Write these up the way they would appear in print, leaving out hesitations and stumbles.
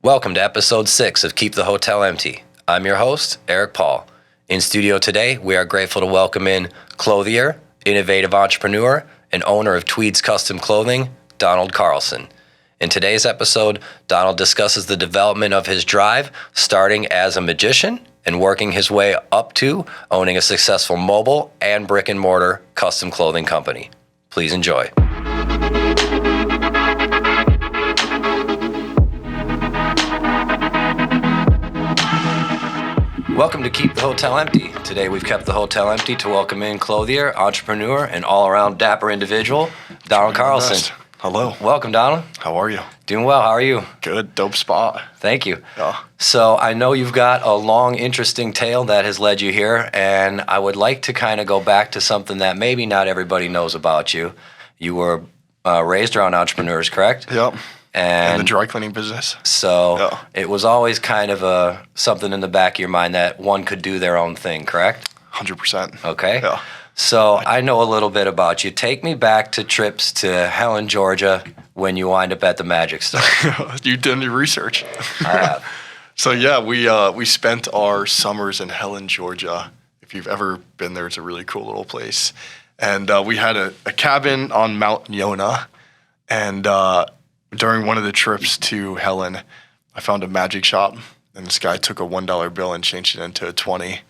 Welcome to episode 6 of Keep the Hotel Empty. I'm your host, Eric Paul. In studio today, we are grateful to welcome in clothier, innovative entrepreneur, and owner of Tweeds Custom Clothing, Donald Carlson. In today's episode, Donald discusses the development of his drive, starting as a magician and working his way up to owning a successful mobile and brick and mortar custom clothing company. Please enjoy. Welcome to Keep the Hotel Empty. Today we've kept the hotel empty to welcome in clothier, entrepreneur, and all-around dapper individual, Donald Carlson. Hello. Welcome, Donald. How are you? Doing well. How are you? Good. Dope spot. Thank you. Yeah. So I know you've got a long, interesting tale that has led you here, and I would like to kind of go back to something that maybe not everybody knows about you. You were raised around entrepreneurs, correct? Yep. And in the dry cleaning business. So It was always kind of something in the back of your mind that one could do their own thing, correct? 100%. Okay. Yeah. So I know a little bit about you. Take me back to trips to Helen, Georgia, when you wind up at the magic store. You did your research. I have. So yeah, we spent our summers in Helen, Georgia. If you've ever been there, it's a really cool little place. And we had a cabin on Mount Yonah. And during one of the trips to Helen, I found a magic shop. And this guy took a $1 bill and changed it into a 20.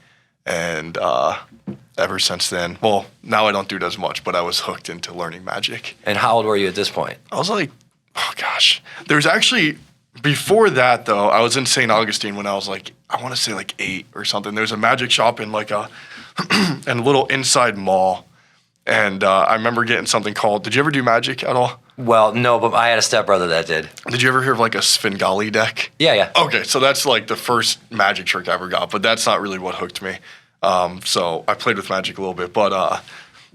And ever since then, well, now I don't do it as much, but I was hooked into learning magic. And how old were you at this point? I was like, oh gosh. There's actually, before that though, I was in St. Augustine when I was like, I want to say like 8 or something. There's a magic shop in like a little inside mall. And I remember getting something called, did you ever do magic at all? Well, no, but I had a stepbrother that did. Did you ever hear of like a Svengali deck? Yeah. Okay, so that's like the first magic trick I ever got, but that's not really what hooked me. So I played with magic a little bit, but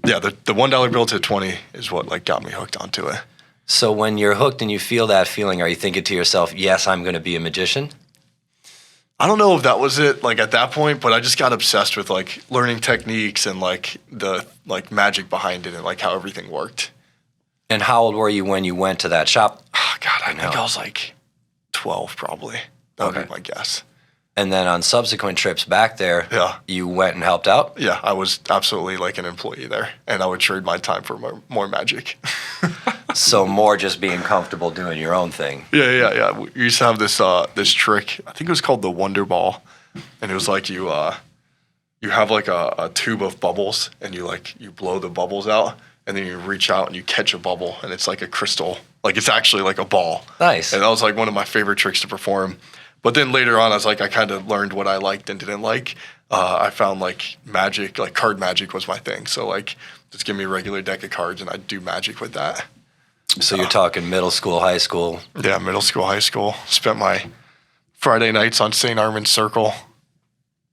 yeah, the $1 bill to 20 is what like got me hooked onto it. So when you're hooked and you feel that feeling, are you thinking to yourself, yes, I'm going to be a magician? I don't know if that was it like at that point, but I just got obsessed with like learning techniques and like the like magic behind it and like how everything worked. And how old were you when you went to that shop? Oh, God, I think I was like 12 probably. That would be my guess. And then on subsequent trips back there, Yeah. you went and helped out? Yeah, I was absolutely like an employee there, and I would trade my time for more magic. So more just being comfortable doing your own thing. Yeah. We used to have this trick. I think it was called the Wonder Ball, and it was like you have like a tube of bubbles, and you blow the bubbles out, and then you reach out and you catch a bubble, and it's like a crystal, like it's actually like a ball. Nice. And that was like one of my favorite tricks to perform. But then later on, I kind of learned what I liked and didn't like. I found like magic, like card magic was my thing. So like, just give me a regular deck of cards and I'd do magic with that. So you're talking middle school, high school? Yeah, middle school, high school. Spent my Friday nights on St. Armand's Circle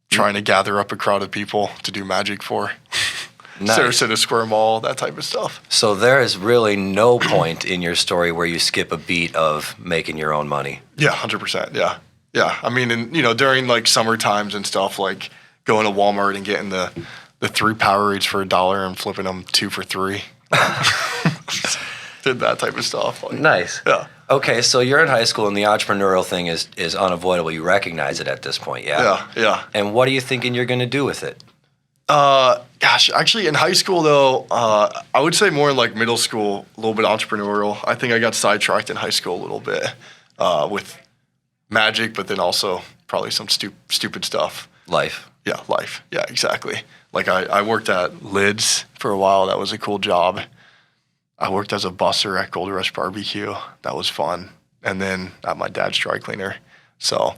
trying to gather up a crowd of people to do magic for. Nice. Sarasota Square Mall, that type of stuff. So there is really no point in your story where you skip a beat of making your own money. Yeah, 100%. Yeah. I mean, and during like summer times and stuff, like going to Walmart and getting the 3 Powerades for $1 and flipping them 2 for $3. Did that type of stuff. Like, nice. Yeah. Okay, so you're in high school and the entrepreneurial thing is unavoidable. You recognize it at this point, yeah? Yeah. And what are you thinking you're going to do with it? Gosh, actually in high school though, I would say more in like middle school, a little bit entrepreneurial. I think I got sidetracked in high school a little bit with magic, but then also probably some stupid stuff. Life. Yeah, life. Yeah, exactly. Like I worked at Lids for a while. That was a cool job. I worked as a busser at Gold Rush Barbecue. That was fun. And then at my dad's dry cleaner. So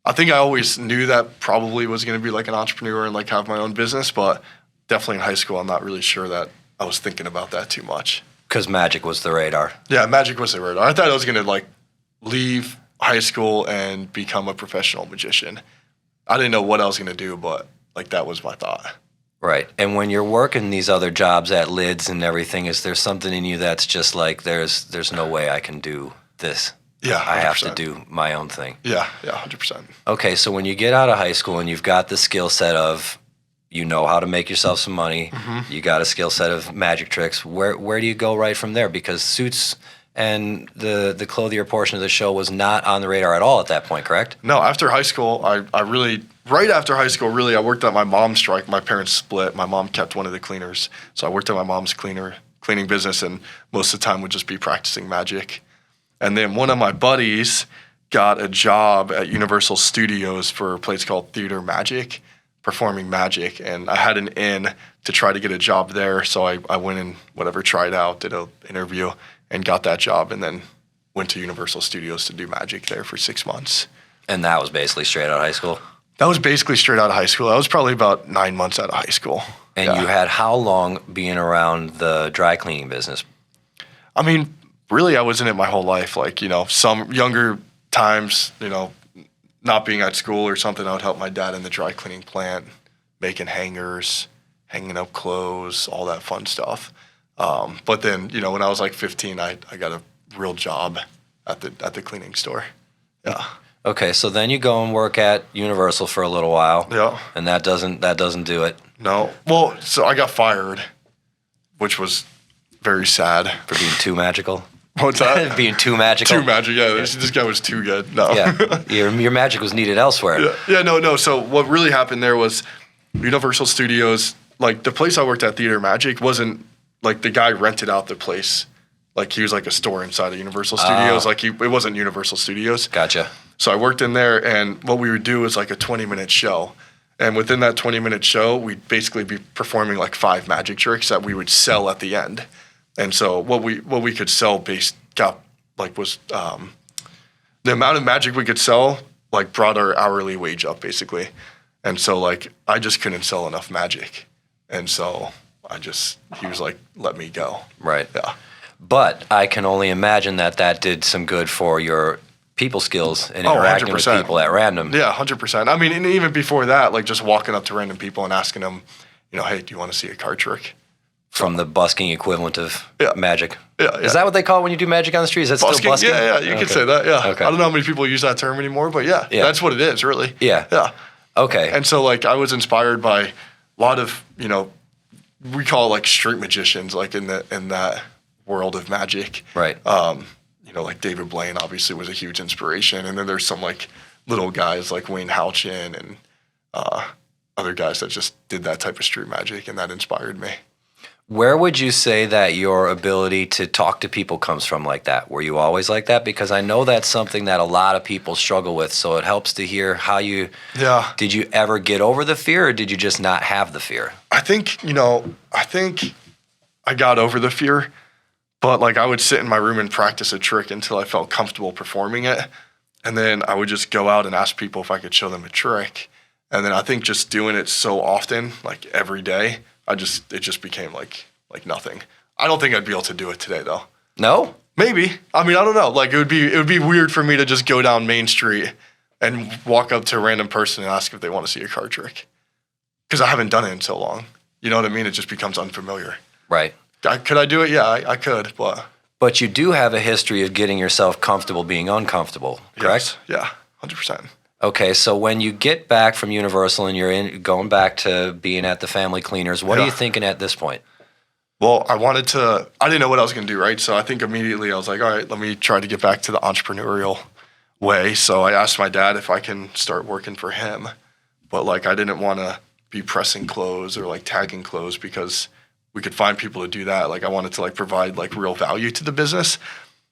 I think I always knew that probably was going to be like an entrepreneur and like have my own business, but definitely in high school, I'm not really sure that I was thinking about that too much. Because magic was the radar. Yeah, magic was the radar. I thought I was going to like leave high school and become a professional magician. I didn't know what I was going to do, but like that was my thought. Right. And when you're working these other jobs at Lids and everything, is there something in you that's just like, there's no way I can do this? Yeah, 100%. I have to do my own thing. Yeah, 100%. Okay, so when you get out of high school and you've got the skill set of, you know how to make yourself some money, you got a skill set of magic tricks, where do you go right from there? Because suits and the clothier portion of the show was not on the radar at all at that point, correct? No, after high school, right after high school, really, I worked at my mom's strike. My parents split. My mom kept one of the cleaners. So I worked at my mom's cleaning business, and most of the time would just be practicing magic. And then one of my buddies got a job at Universal Studios for a place called Theater Magic, performing magic. And I had an in to try to get a job there. So I went and tried out, did an interview, and got that job, and then went to Universal Studios to do magic there for 6 months. And that was basically straight out of high school? That was basically straight out of high school. I was probably about 9 months out of high school. And you had how long being around the dry cleaning business? I mean, really, I was in it my whole life. Like, some younger times, not being at school or something, I would help my dad in the dry cleaning plant, making hangers, hanging up clothes, all that fun stuff. But then, when I was like 15, I got a real job at the cleaning store. Yeah. Okay, so then you go and work at Universal for a little while. Yeah. And that doesn't do it. No. Well, so I got fired, which was very sad. For being too magical? What's that? Being too magical? Too magic, yeah. This guy was too good. No. Yeah. Your magic was needed elsewhere. Yeah, no. So what really happened there was Universal Studios, like the place I worked at, Theater Magic, wasn't, like the guy rented out the place. Like he was like a store inside of Universal Studios. Like it wasn't Universal Studios. Gotcha. So I worked in there, and what we would do was like a 20-minute show. And within that 20-minute show, we'd basically be performing like 5 magic tricks that we would sell at the end. And so what we could sell was the amount of magic we could sell like brought our hourly wage up basically. And so like I just couldn't sell enough magic. And so he was like, let me go. Right. Yeah. But I can only imagine that did some good for your people skills and interacting with people at random. Yeah, 100%. I mean, and even before that, like just walking up to random people and asking them, hey, do you want to see a card trick? From the busking equivalent of magic. Yeah. Is that what they call it when you do magic on the street? Is that still busking? Yeah, you can say that, yeah. Okay. I don't know how many people use that term anymore, but yeah, that's what it is, really. Yeah. Yeah. Okay. And so, like, I was inspired by a lot of, we call it, like, street magicians, like, in that world of magic. Right. Like, David Blaine, obviously, was a huge inspiration. And then there's some, like, little guys like Wayne Houchin and other guys that just did that type of street magic, and that inspired me. Where would you say that your ability to talk to people comes from like that? Were you always like that? Because I know that's something that a lot of people struggle with, so it helps to hear how you... Yeah. Did you ever get over the fear, or did you just not have the fear? I think I got over the fear, but, like, I would sit in my room and practice a trick until I felt comfortable performing it, and then I would just go out and ask people if I could show them a trick. And then I think just doing it so often, like every day, it just became like nothing. I don't think I'd be able to do it today, though. No? Maybe. I mean, I don't know. Like, it would be weird for me to just go down Main Street and walk up to a random person and ask if they want to see a card trick, because I haven't done it in so long. You know what I mean? It just becomes unfamiliar. Right. Could I do it? Yeah, I could, but... But you do have a history of getting yourself comfortable being uncomfortable, correct? Yes. Yeah, 100%. Okay, so when you get back from Universal and you're going back to being at the Family Cleaners, what are you thinking at this point? Well, I didn't know what I was going to do, right? So I think immediately I was like, all right, let me try to get back to the entrepreneurial way. So I asked my dad if I can start working for him. But, like, I didn't want to be pressing clothes or, like, tagging clothes, because we could find people to do that. Like, I wanted to, like, provide, like, real value to the business.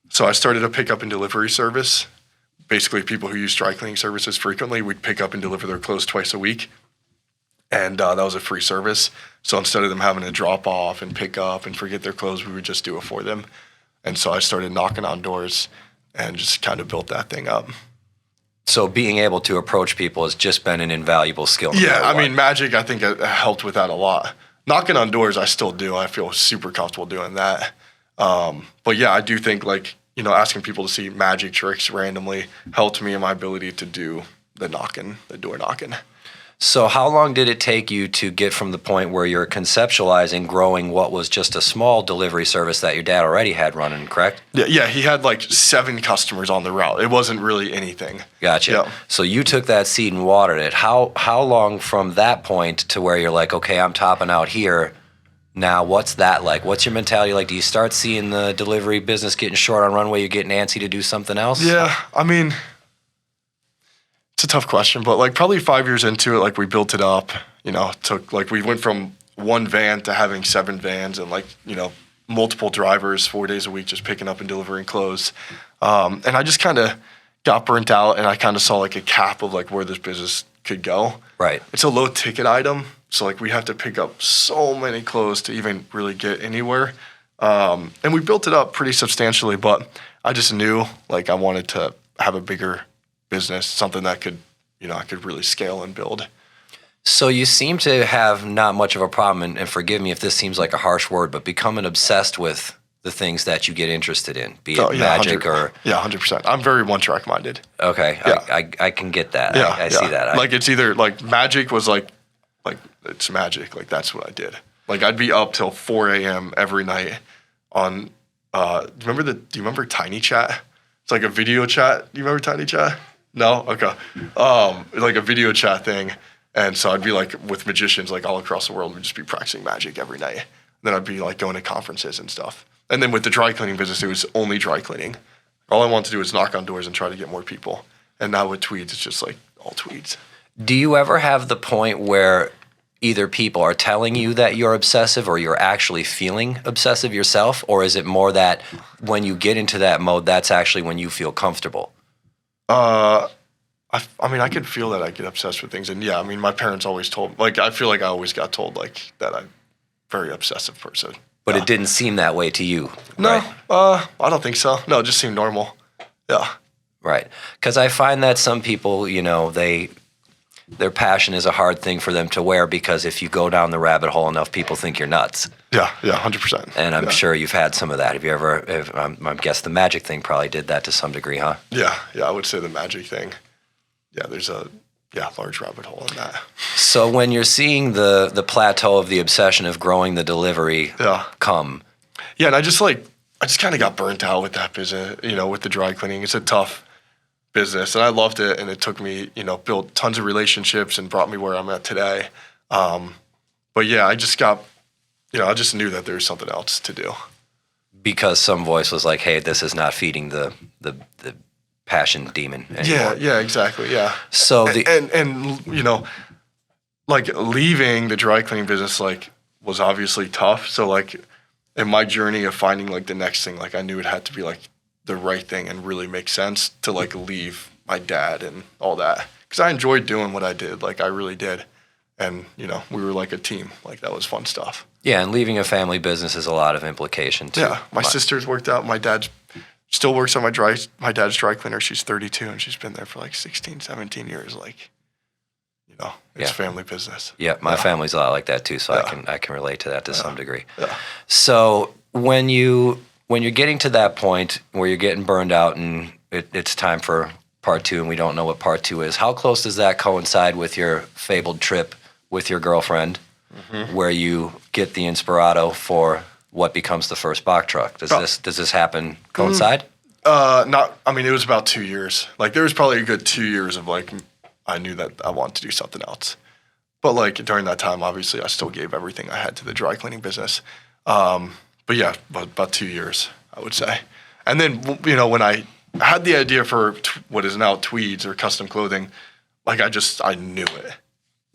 So I started a pickup and delivery service. Basically, people who use dry cleaning services frequently, we'd pick up and deliver their clothes twice a week. And that was a free service. So instead of them having to drop off and pick up and forget their clothes, we would just do it for them. And so I started knocking on doors and just kind of built that thing up. So being able to approach people has just been an invaluable skill. Yeah, I mean, magic, I think, helped with that a lot. Knocking on doors, I still do. I feel super comfortable doing that. But yeah, I do think, like, asking people to see magic tricks randomly helped me in my ability to do the door knocking. So how long did it take you to get from the point where you're conceptualizing growing what was just a small delivery service that your dad already had running, correct? Yeah, he had like 7 customers on the route. It wasn't really anything. Gotcha. Yeah. So you took that seed and watered it. How long from that point to where you're like, okay, I'm topping out here, Now, what's that like? What's your mentality like? Do you start seeing the delivery business getting short on runway? You're getting antsy to do something else? Yeah, I mean, it's a tough question, but like probably 5 years into it, like we built it up, took like we went from one van to having 7 vans and like, multiple drivers 4 days a week just picking up and delivering clothes. And I just kind of got burnt out and I kind of saw like a cap of like where this business could go. Right. It's a low ticket item. So like we have to pick up so many clothes to even really get anywhere. And we built it up pretty substantially, but I just knew like I wanted to have a bigger business, something that could, I could really scale and build. So you seem to have not much of a problem, and forgive me if this seems like a harsh word, but becoming obsessed with the things that you get interested in, be it magic or... Yeah, 100%. I'm very one-track minded. Okay, yeah. I can get that. Yeah, I see that. Like it's either, like magic was like it's magic. Like that's what I did. Like I'd be up till 4 a.m. every night on, do you remember Tiny Chat? It's like a video chat. Do you remember Tiny Chat? No? Okay. Like a video chat thing. And so I'd be like with magicians like all across the world. We'd just be practicing magic every night. Then I'd be like going to conferences and stuff. And then with the dry cleaning business, it was only dry cleaning. All I wanted to do was knock on doors and try to get more people. And now with Tweeds, it's just like all Tweeds. Do you ever have the point where either people are telling you that you're obsessive or you're actually feeling obsessive yourself? Or is it more that when you get into that mode, that's actually when you feel comfortable? I mean, I could feel that I get obsessed with things. And yeah, I mean, my parents always told, like, I feel like I always got told, like, that I'm a very obsessive person. But it didn't seem that way to you, No, right? I don't think so. No, it just seemed normal. Yeah. Right. Because I find that some people, their passion is a hard thing for them to wear because if you go down the rabbit hole enough, people think you're nuts. Yeah, 100%. And I'm sure you've had some of that. Have you ever, I guess the magic thing probably did that to some degree, huh? Yeah, I would say the magic thing. Yeah, there's a large rabbit hole in that. So when you're seeing the plateau of the obsession of growing the delivery come. Yeah, and I just kind of got burnt out with that business, with the dry cleaning. It's a tough business, and I loved it, and it took me, built tons of relationships and brought me where I'm at today. But yeah, I just got, I just knew that there was something else to do. Because some voice was like, hey, this is not feeding the passion demon anymore. Yeah, exactly, yeah. So and like leaving the dry cleaning business, like, was obviously tough. So like in my journey of finding like the next thing, like I knew it had to be like the right thing and really make sense to like leave my dad and all that. Because I enjoyed doing what I did, like I really did. And, we were like a team, like that was fun stuff. Yeah, and leaving a family business is a lot of implication too. Yeah, my sister's worked out. My dad still works on my dad's dry cleaner. She's 32 and she's been there for like 16, 17 years. Like, it's family business. Yeah, my family's a lot like that too, so I can relate to that to some degree. Yeah. So when you're getting to that point where you're getting burned out and it's time for part 2 and we don't know what part 2 is, how close does that coincide with your fabled trip with your girlfriend, where you get the Inspirato for what becomes the first box truck? Does this happen coincide? It was about 2 years. Like there was probably a good 2 years of like, I knew that I wanted to do something else. But like during that time, obviously I still gave everything I had to the dry cleaning business. But yeah, about 2 years, I would say. And then, when I had the idea for what is now Tweeds or custom clothing, like I knew it.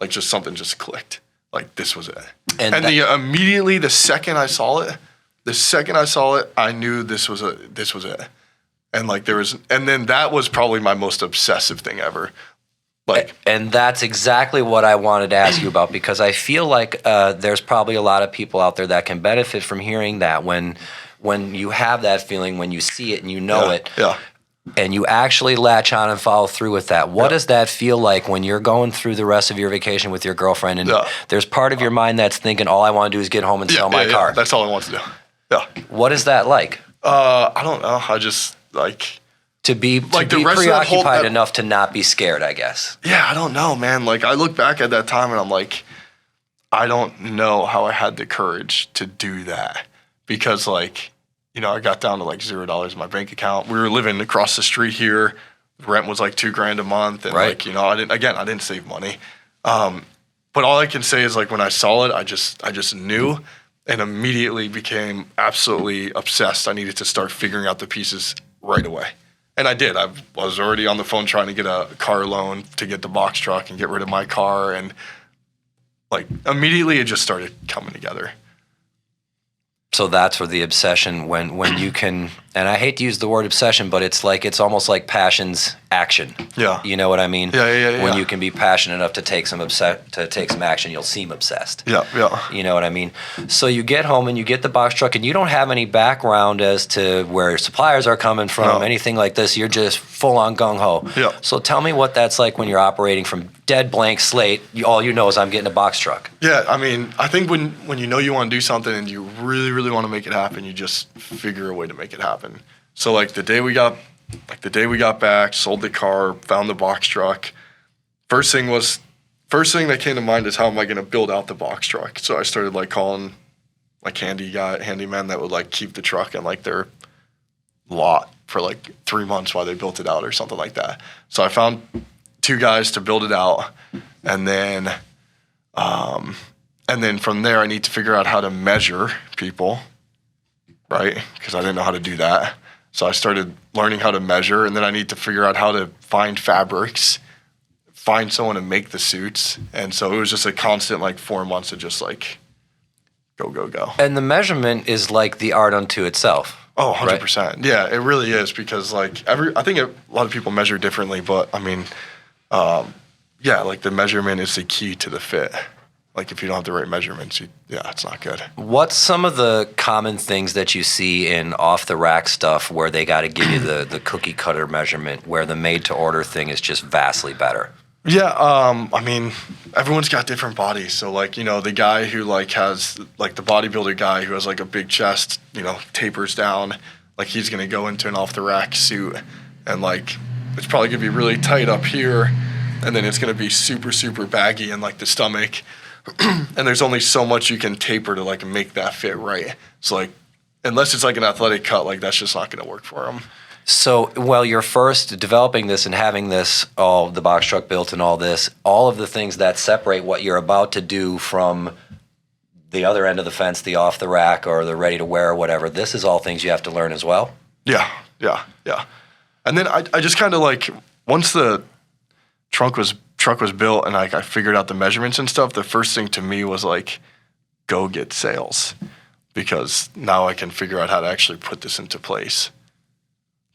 Like just something just clicked. Like this was it. And immediately the second I saw it, I knew this was it. And like and then that was probably my most obsessive thing ever. Like, and that's exactly what I wanted to ask you about, because I feel like there's probably a lot of people out there that can benefit from hearing that when you have that feeling, when you see it and you know it, and you actually latch on and follow through with that. What does that feel like when you're going through the rest of your vacation with your girlfriend and there's part of your mind that's thinking, all I want to do is get home and sell my car. That's all I want to do. Yeah. What is that like? I don't know. I just like... To be preoccupied enough to not be scared, I guess. Yeah, I don't know, man. Like, I look back at that time and I'm like, I don't know how I had the courage to do that. Because, like, I got down to like $0 in my bank account. We were living across the street here. Rent was like $2,000 a month. And like, I didn't save money. But all I can say is like when I saw it, I just knew. and immediately became absolutely obsessed. I needed to start figuring out the pieces right away. And I did. I was already on the phone trying to get a car loan to get the box truck and get rid of my car. And like immediately it just started coming together. So that's where the obsession, when you can, and I hate to use the word obsession, but it's almost like passion's action. Yeah. You know what I mean? Yeah. When you can be passionate enough to take some action, you'll seem obsessed. Yeah. You know what I mean? So you get home and you get the box truck, and you don't have any background as to where suppliers are coming from, anything like this. You're just full on gung ho. Yeah. So tell me what that's like when you're operating from dead blank slate. All you know is I'm getting a box truck. Yeah. I mean, I think when you know you want to do something and you really, really want to make it happen, you just figure a way to make it happen. So like the day we got back, sold the car, found the box truck. First thing that came to mind is how am I going to build out the box truck? So I started like calling like handymen that would like keep the truck in like their lot for like 3 months while they built it out or something like that. So I found 2 guys to build it out, and then from there I need to figure out how to measure people, right? Because I didn't know how to do that. So I started learning how to measure, and then I need to figure out how to find fabrics, find someone to make the suits. And so it was just a constant like 4 months of just like go. And the measurement is like the art unto itself. Oh, 100%. Right? Yeah, it really is, because like I think a lot of people measure differently, but I mean, like the measurement is the key to the fit. Like if you don't have the right measurements, it's not good. What's some of the common things that you see in off-the-rack stuff where they got to give you the cookie-cutter measurement, where the made-to-order thing is just vastly better? Yeah, I mean, everyone's got different bodies. So like, the guy who like has like the bodybuilder guy who has like a big chest, tapers down, like he's going to go into an off-the-rack suit, and like it's probably going to be really tight up here, and then it's going to be super, super baggy in like the stomach. And there's only so much you can taper to like make that fit right. So like, unless it's like an athletic cut, like that's just not going to work for them. So while you're first developing this and having this, all the box truck built and all this, all of the things that separate what you're about to do from the other end of the fence, the off the rack or the ready to wear or whatever, this is all things you have to learn as well? Yeah. And then I just kind of like, once the truck was built and like I figured out the measurements and stuff, the first thing to me was like, go get sales, because now I can figure out how to actually put this into place.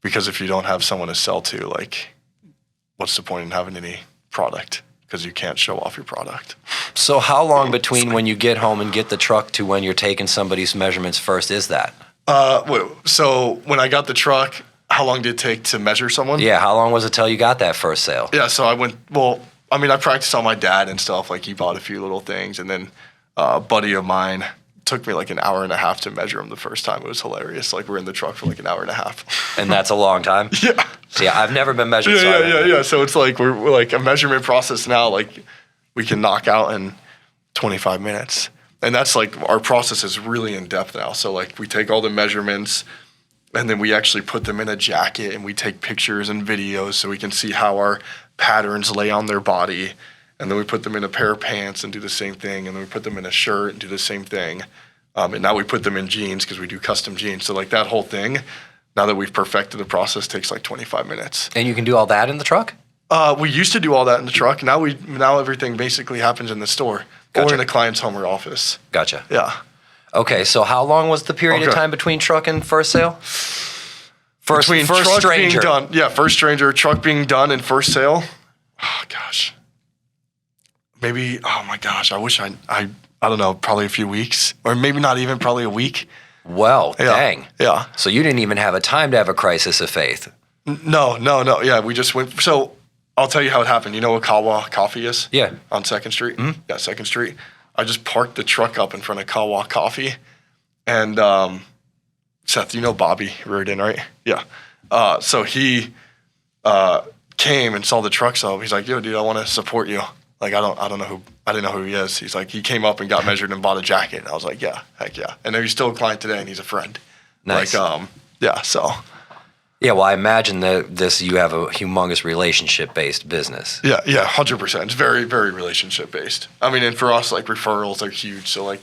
Because if you don't have someone to sell to, like, what's the point in having any product? Because you can't show off your product. So how long between when you get home and get the truck to when you're taking somebody's measurements first is that? So when I got the truck, how long did it take to measure someone? Yeah, how long was it till you got that first sale? Yeah, so I practiced on my dad and stuff. Like, he bought a few little things. And then a buddy of mine took me like an hour and a half to measure him the first time. It was hilarious. Like, we're in the truck for like an hour and a half. And that's a long time? Yeah. So yeah, I've never been measured. Yeah. So it's like, we're like a measurement process now, like we can knock out in 25 minutes. And that's like, our process is really in depth now. So like, we take all the measurements and then we actually put them in a jacket, and we take pictures and videos so we can see how our patterns lay on their body. And then we put them in a pair of pants and do the same thing. And then we put them in a shirt and do the same thing. And now we put them in jeans because we do custom jeans. So like that whole thing, now that we've perfected the process, takes like 25 minutes. And you can do all that in the truck? We used to do all that in the truck. Now everything basically happens in the store. Gotcha. Or in a client's home or office. Gotcha. Yeah. Okay, so how long was the period of time between truck and first sale? First truck stranger. being done. Yeah, first stranger, truck being done, and first sale. Oh, gosh. Maybe, oh my gosh, I wish I don't know, probably a few weeks. Or maybe not even, probably a week. Well, yeah. Dang. Yeah. So you didn't even have a time to have a crisis of faith. No. Yeah, we just went. So I'll tell you how it happened. You know what Kawa Coffee is? Yeah. On 2nd Street? Mm-hmm. Yeah, 2nd Street. I just parked the truck up in front of Kawa Coffee. And Seth, you know Bobby Reardon, right? Yeah. So he came and saw the truck. So he's like, yo, dude, I want to support you. Like, I didn't know who he is. He's like, he came up and got measured and bought a jacket. And I was like, yeah, heck yeah. And he's still a client today, and he's a friend. Nice. Like, yeah, so. Yeah, well, I imagine that you have a humongous relationship-based business. Yeah, 100%. It's very, very relationship-based. I mean, and for us, like, referrals are huge. So, like,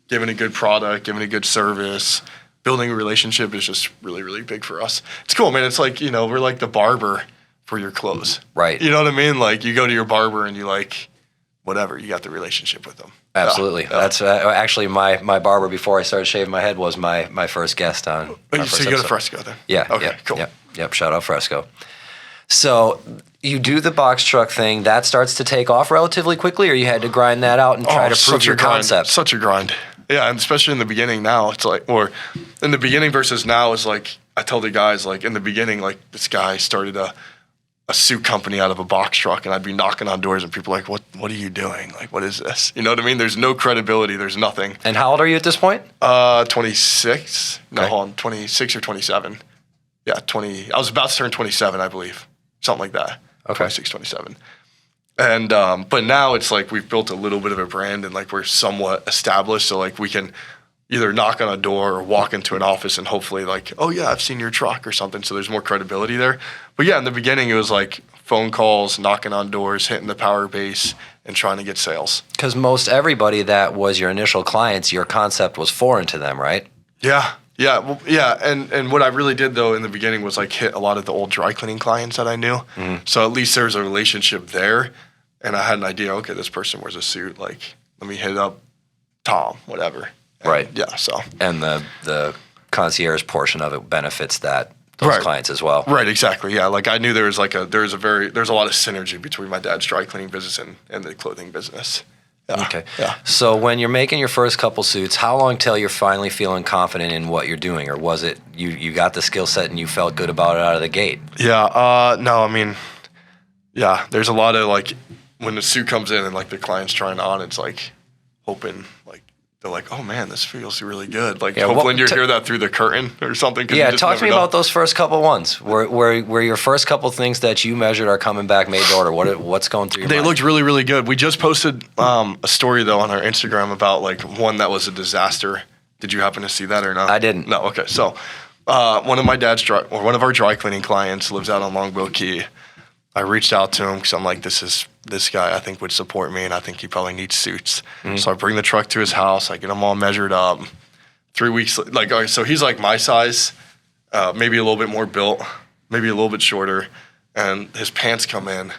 giving a good product, giving a good service, building a relationship is just really, really big for us. It's cool, man. It's like, we're like the barber for your clothes. Right. You know what I mean? Like, you go to your barber and you like, whatever, you got the relationship with them. Absolutely. Yeah. That's actually my barber before I started shaving my head was my first guest on. So you go to Fresco then? Yeah. Okay, yeah, cool. Yep. Shout out Fresco. So you do the box truck thing. That starts to take off relatively quickly, or you had to grind that out and try to prove your concept? Such a grind. Yeah, and especially in the beginning now, it's like, or in the beginning versus now is like, I tell the guys, like in the beginning, like this guy started a suit company out of a box truck, and I'd be knocking on doors and people are like, what are you doing? Like, what is this? You know what I mean? There's no credibility. There's nothing. And how old are you at this point? 26. No, Okay. hold on, 26 or 27. Yeah, 20. I was about to turn 27, I believe. Something like that. Okay. 26, 27. And, but now it's like we've built a little bit of a brand and like we're somewhat established. So like we can either knock on a door or walk into an office and hopefully like, oh yeah, I've seen your truck or something. So there's more credibility there. But yeah, in the beginning it was like phone calls, knocking on doors, hitting the power base and trying to get sales. Because most everybody that was your initial clients, your concept was foreign to them, right? Yeah. Yeah. Well, yeah. And what I really did though in the beginning was like hit a lot of the old dry cleaning clients that I knew. Mm-hmm. So at least there's a relationship there. And I had an idea, okay, this person wears a suit. Like, let me hit up Tom, whatever. And right. Yeah. So. And the concierge portion of it benefits those right. clients as well. Right. Exactly. Yeah. Like I knew there's a lot of synergy between my dad's dry cleaning business and the clothing business. Yeah. Okay. Yeah. So when you're making your first couple suits, how long till you're finally feeling confident in what you're doing? Or was it you got the skill set and you felt good about it out of the gate? Yeah. No, I mean, yeah, there's a lot of like when the suit comes in and like the client's trying on, it's like hoping like they're like, oh man, this feels really good. Like hopefully you hear that through the curtain or something. Yeah, talk to me about those first couple ones. Where your first couple things that you measured are coming back made to order. What's going through your mind? They looked really, really good. We just posted a story though on our Instagram about like one that was a disaster. Did you happen to see that or not? I didn't. No. Okay. So one of our dry cleaning clients lives out on Longboat Key. I reached out to him because I'm like, this guy I think would support me, and I think he probably needs suits. Mm-hmm. So I bring the truck to his house. I get them all measured up. 3 weeks, like, all right, so he's like my size, maybe a little bit more built, maybe a little bit shorter, and his pants come in,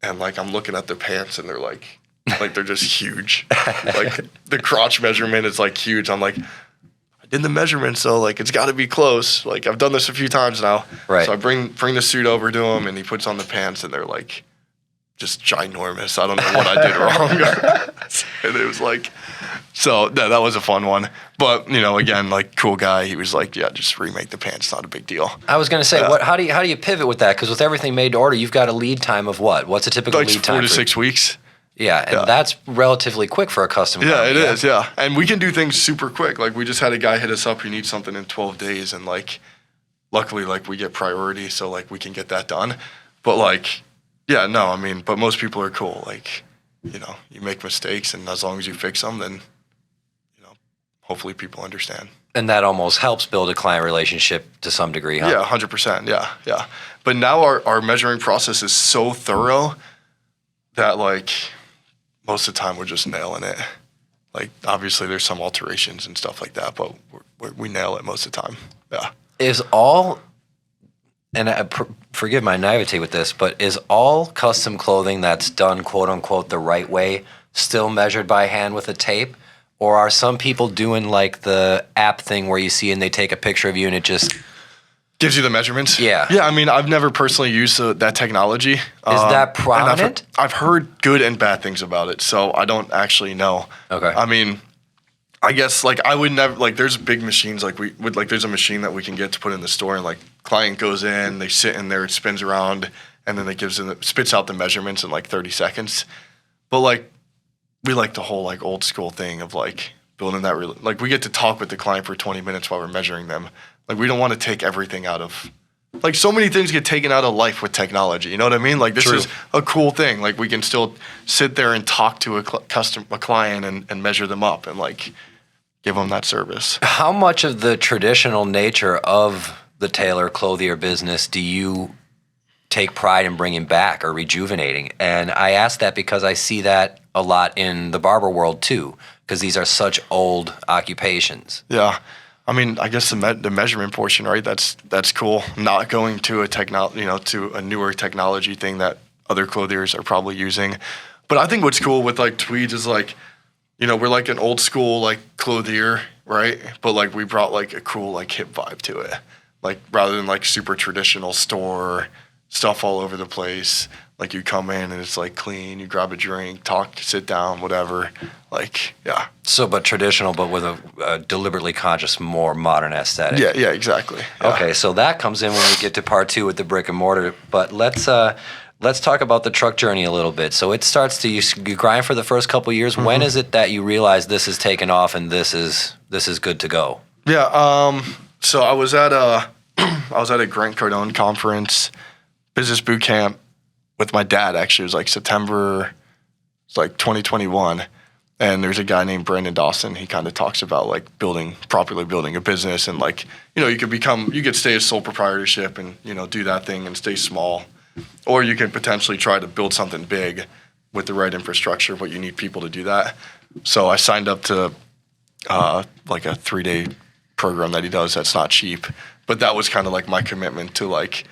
and like I'm looking at the pants, and they're like they're just huge. Like the crotch measurement is like huge. I'm like, I did the measurement, so like it's got to be close. Like I've done this a few times now. Right. So I bring the suit over to him, and he puts on the pants, and they're like just ginormous. I don't know what I did wrong. And it was like, so that was a fun one. But again, like cool guy. He was like, yeah, just remake the pants. Not a big deal. I was going to say, how do you pivot with that? Because with everything made to order, you've got a lead time of what? What's a typical lead time? 4 to 6 weeks. Yeah, and that's relatively quick for a custom. Yeah, it is. Yeah, and we can do things super quick. Like we just had a guy hit us up who needs something in 12 days, and like, luckily, like we get priority, so like we can get that done. But like, yeah, no, I mean, but most people are cool. Like, you make mistakes, and as long as you fix them, then, hopefully people understand. And that almost helps build a client relationship to some degree, huh? Yeah, 100%. Yeah. But now our measuring process is so thorough that like most of the time we're just nailing it. Like obviously there's some alterations and stuff like that, but we nail it most of the time. Yeah. Forgive my naivety with this, but is all custom clothing that's done quote unquote the right way still measured by hand with a tape? Or are some people doing like the app thing where you see and they take a picture of you and it just gives you the measurements? Yeah. Yeah, I mean, I've never personally used that technology. Is that prominent? I've heard good and bad things about it, so I don't actually know. Okay. I mean, I guess like I would never, like there's big machines like there's a machine that we can get to put in the store, and like client goes in, they sit in there, it spins around, and then it spits out the measurements in like 30 seconds. But like we like the whole like old school thing of like building that like we get to talk with the client for 20 minutes while we're measuring them. Like, we don't want to take everything out of, like, so many things get taken out of life with technology. You know what I mean? Like, this is a cool thing. Like, we can still sit there and talk to a client and measure them up and, like, give them that service. How much of the traditional nature of the tailor clothier business do you take pride in bringing back or rejuvenating? And I ask that because I see that a lot in the barber world, too. because these are such old occupations. Yeah. I mean, I guess the measurement portion, right? That's cool. Not going to to a newer technology thing that other clothiers are probably using. But I think what's cool with like Tweeds is like, we're like an old school like clothier, right? But like we brought like a cool like hip vibe to it. Like rather than like super traditional store stuff all over the place. Like you come in and it's like clean, you grab a drink, talk, sit down, whatever. Like, yeah. So, but traditional, but with a deliberately conscious, more modern aesthetic. Yeah, exactly. Yeah. Okay, so that comes in when we get to part 2 with the brick and mortar. But let's talk about the truck journey a little bit. So it starts to you grind for the first couple of years. Mm-hmm. When is it that you realize this is taken off and this is good to go? Yeah. So I was at a Grant Cardone conference, business boot camp with my dad. Actually, it was like September, it's like 2021. And there's a guy named Brandon Dawson. He kind of talks about like properly building a business, and like, you could stay as sole proprietorship and, do that thing and stay small. Or you can potentially try to build something big with the right infrastructure, but you need people to do that. So I signed up to like a 3-day program that he does that's not cheap. But that was kind of like my commitment to like,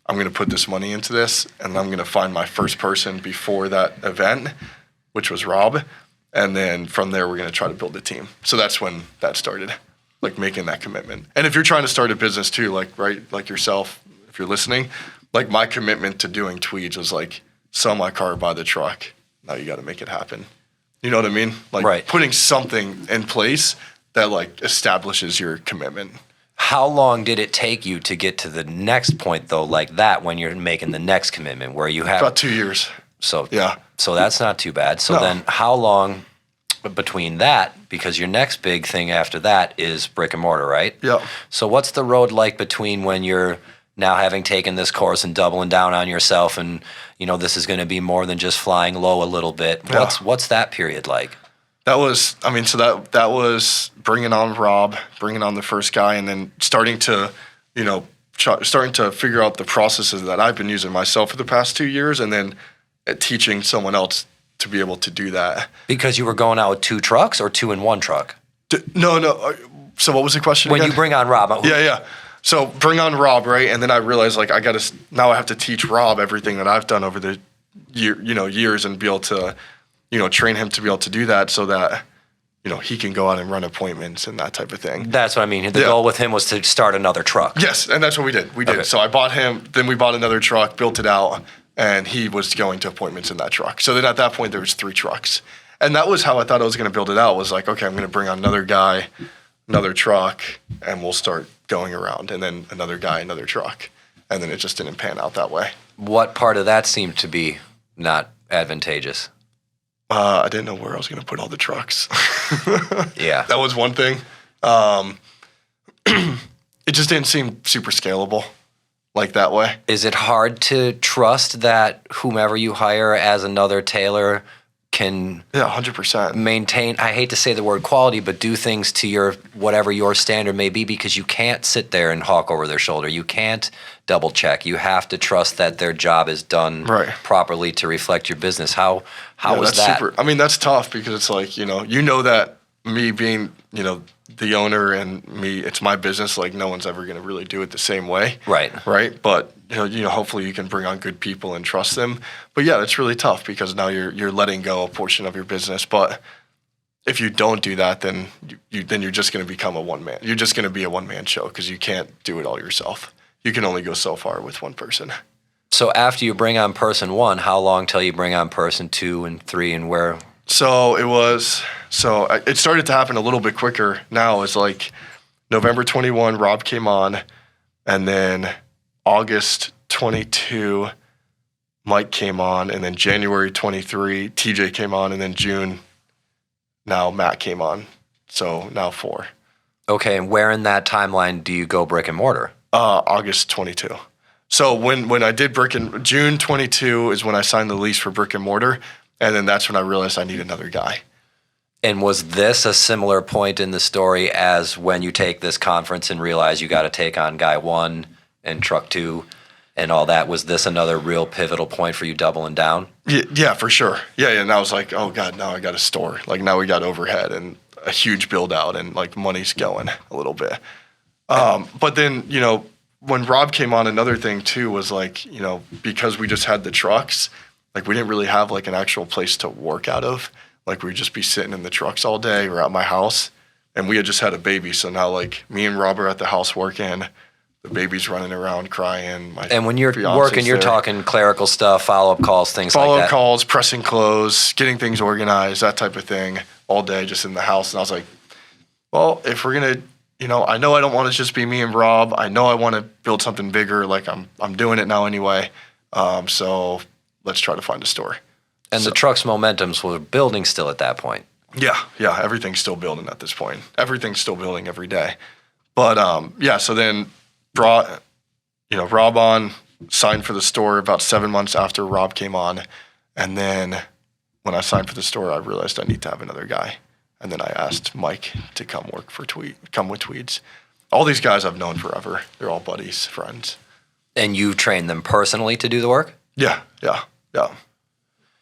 I'm going to put this money into this, and I'm going to find my first person before that event, which was Rob. And then from there, we're going to try to build a team. So that's when that started, like making that commitment. And if you're trying to start a business too, like, right, like yourself, if you're listening, like my commitment to doing Tweeds was like, sell my car, buy the truck. Now you got to make it happen. You know what I mean? Like right. Putting something in place that like establishes your commitment. How long did it take you to get to the next point though, like that, when you're making the next commitment where you have about 2 years? So yeah. So that's not too bad. So then how long between that, because your next big thing after that is brick and mortar, right? Yeah. So what's the road like between when you're now having taken this course and doubling down on yourself and, this is going to be more than just flying low a little bit. Yeah. What's that period like? That was bringing on Rob, bringing on the first guy, and then starting to figure out the processes that I've been using myself for the past 2 years, and then teaching someone else to be able to do that. Because you were going out with 2 trucks or 2 in 1 truck? No. So what was the question when again? You bring on Rob. Yeah. So bring on Rob, right? And then I realized like I have to teach Rob everything that I've done over the years, and be able to, train him to be able to do that, so that, he can go out and run appointments and that type of thing. That's what I mean. The goal with him was to start another truck. Yes, and that's what we did. Okay. So I bought him, then we bought another truck, built it out, and he was going to appointments in that truck. So then at that point, there was 3 trucks. And that was how I thought I was going to build it out, was like, okay, I'm going to bring on another guy, another truck, and we'll start going around. And then another guy, another truck. And then it just didn't pan out that way. What part of that seemed to be not advantageous? I didn't know where I was going to put all the trucks. Yeah. That was one thing. It just didn't seem super scalable like that way. Is it hard to trust that whomever you hire as another tailor can 100% maintain, I hate to say the word quality, but do things to your whatever your standard may be, because you can't sit there and hawk over their shoulder. You can't double check. You have to trust that their job is done properly to reflect your business. How was that? That's tough, because it's like, that me being, the owner and me, it's my business. Like no one's ever going to really do it the same way. Right. But hopefully you can bring on good people and trust them. But yeah, it's really tough, because now you're letting go a portion of your business. But if you don't do that, then you're just going to become a one man. You're just going to be a one man show, because you can't do it all yourself. You can only go so far with one person. So after you bring on person 1, how long till you bring on person 2 and 3, and where? So it started to happen a little bit quicker now. It's like November 21, Rob came on, and then August 22, Mike came on, and then January 23, TJ came on, and then June, now Matt came on. So now 4. Okay, and where in that timeline do you go brick and mortar? August 22. So when I did June 22 is when I signed the lease for brick and mortar. And then that's when I realized I need another guy. And was this a similar point in the story as when you take this conference and realize you got to take on guy 1 and truck 2 and all that. Was this another real pivotal point for you doubling down? Yeah, for sure. Yeah, and I was like, oh God, now I got a store. Like now we got overhead and a huge build out, and like money's going a little bit. But then, you know, when Rob came on, another thing too was like, you know, because we just had the trucks, like we didn't really have like an actual place to work out of. Like we'd just be sitting in the trucks all day or at my house, and we had just had a baby. So now like me and Rob are at the house working, the baby's running around crying. And when you're working, you're talking clerical stuff, follow-up calls, things like that. Follow-up calls, pressing clothes, getting things organized, that type of thing all day just in the house. And I was like, well, if we're going to, you know I don't want it to just be me and Rob. I know I want to build something bigger. Like I'm doing it now anyway. So let's try to find a store. And the truck's momentums were building still at that point. Yeah. Everything's still building at this point. Everything's still building every day. But so then brought, you know, Rob on, signed for the store about 7 months after Rob came on. And then when I signed for the store, I realized I need to have another guy. And then I asked Mike to come with Tweeds. All these guys I've known forever. They're all buddies, friends. And you trained them personally to do the work? Yeah.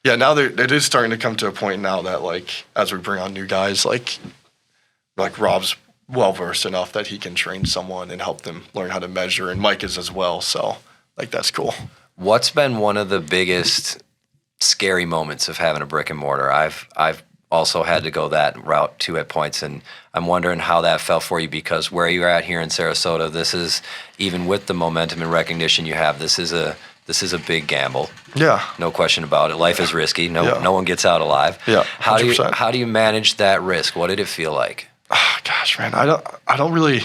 Yeah, now it is starting to come to a point now that, like, as we bring on new guys, like Rob's well-versed enough that he can train someone and help them learn how to measure, and Mike is as well, so, like, that's cool. What's been one of the biggest scary moments of having a brick and mortar? I've also had to go that route too at points, and I'm wondering how that felt for you, because where you're at here in Sarasota, this is, even with the momentum and recognition you have, this is a big gamble. Yeah. No question about it. Life is risky. No one gets out alive. Yeah. 100%. How do you manage that risk? What did it feel like? Oh, gosh, man. I don't really.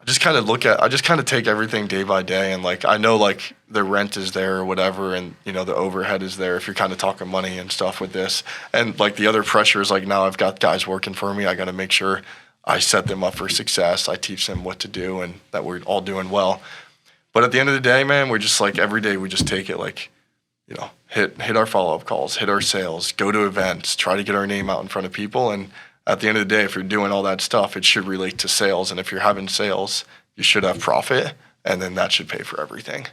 I just kind of take everything day by day, and like I know like the rent is there or whatever, and you know the overhead is there if you're kind of talking money and stuff with this. And like the other pressure is like now I've got guys working for me. I got to make sure I set them up for success. I teach them what to do and that we're all doing well. But at the end of the day, man, we're just like every day we just take it like, you know, hit our follow-up calls, hit our sales, go to events, try to get our name out in front of people. And at the end of the day, if you're doing all that stuff, it should relate to sales. And if you're having sales, you should have profit, and then that should pay for everything.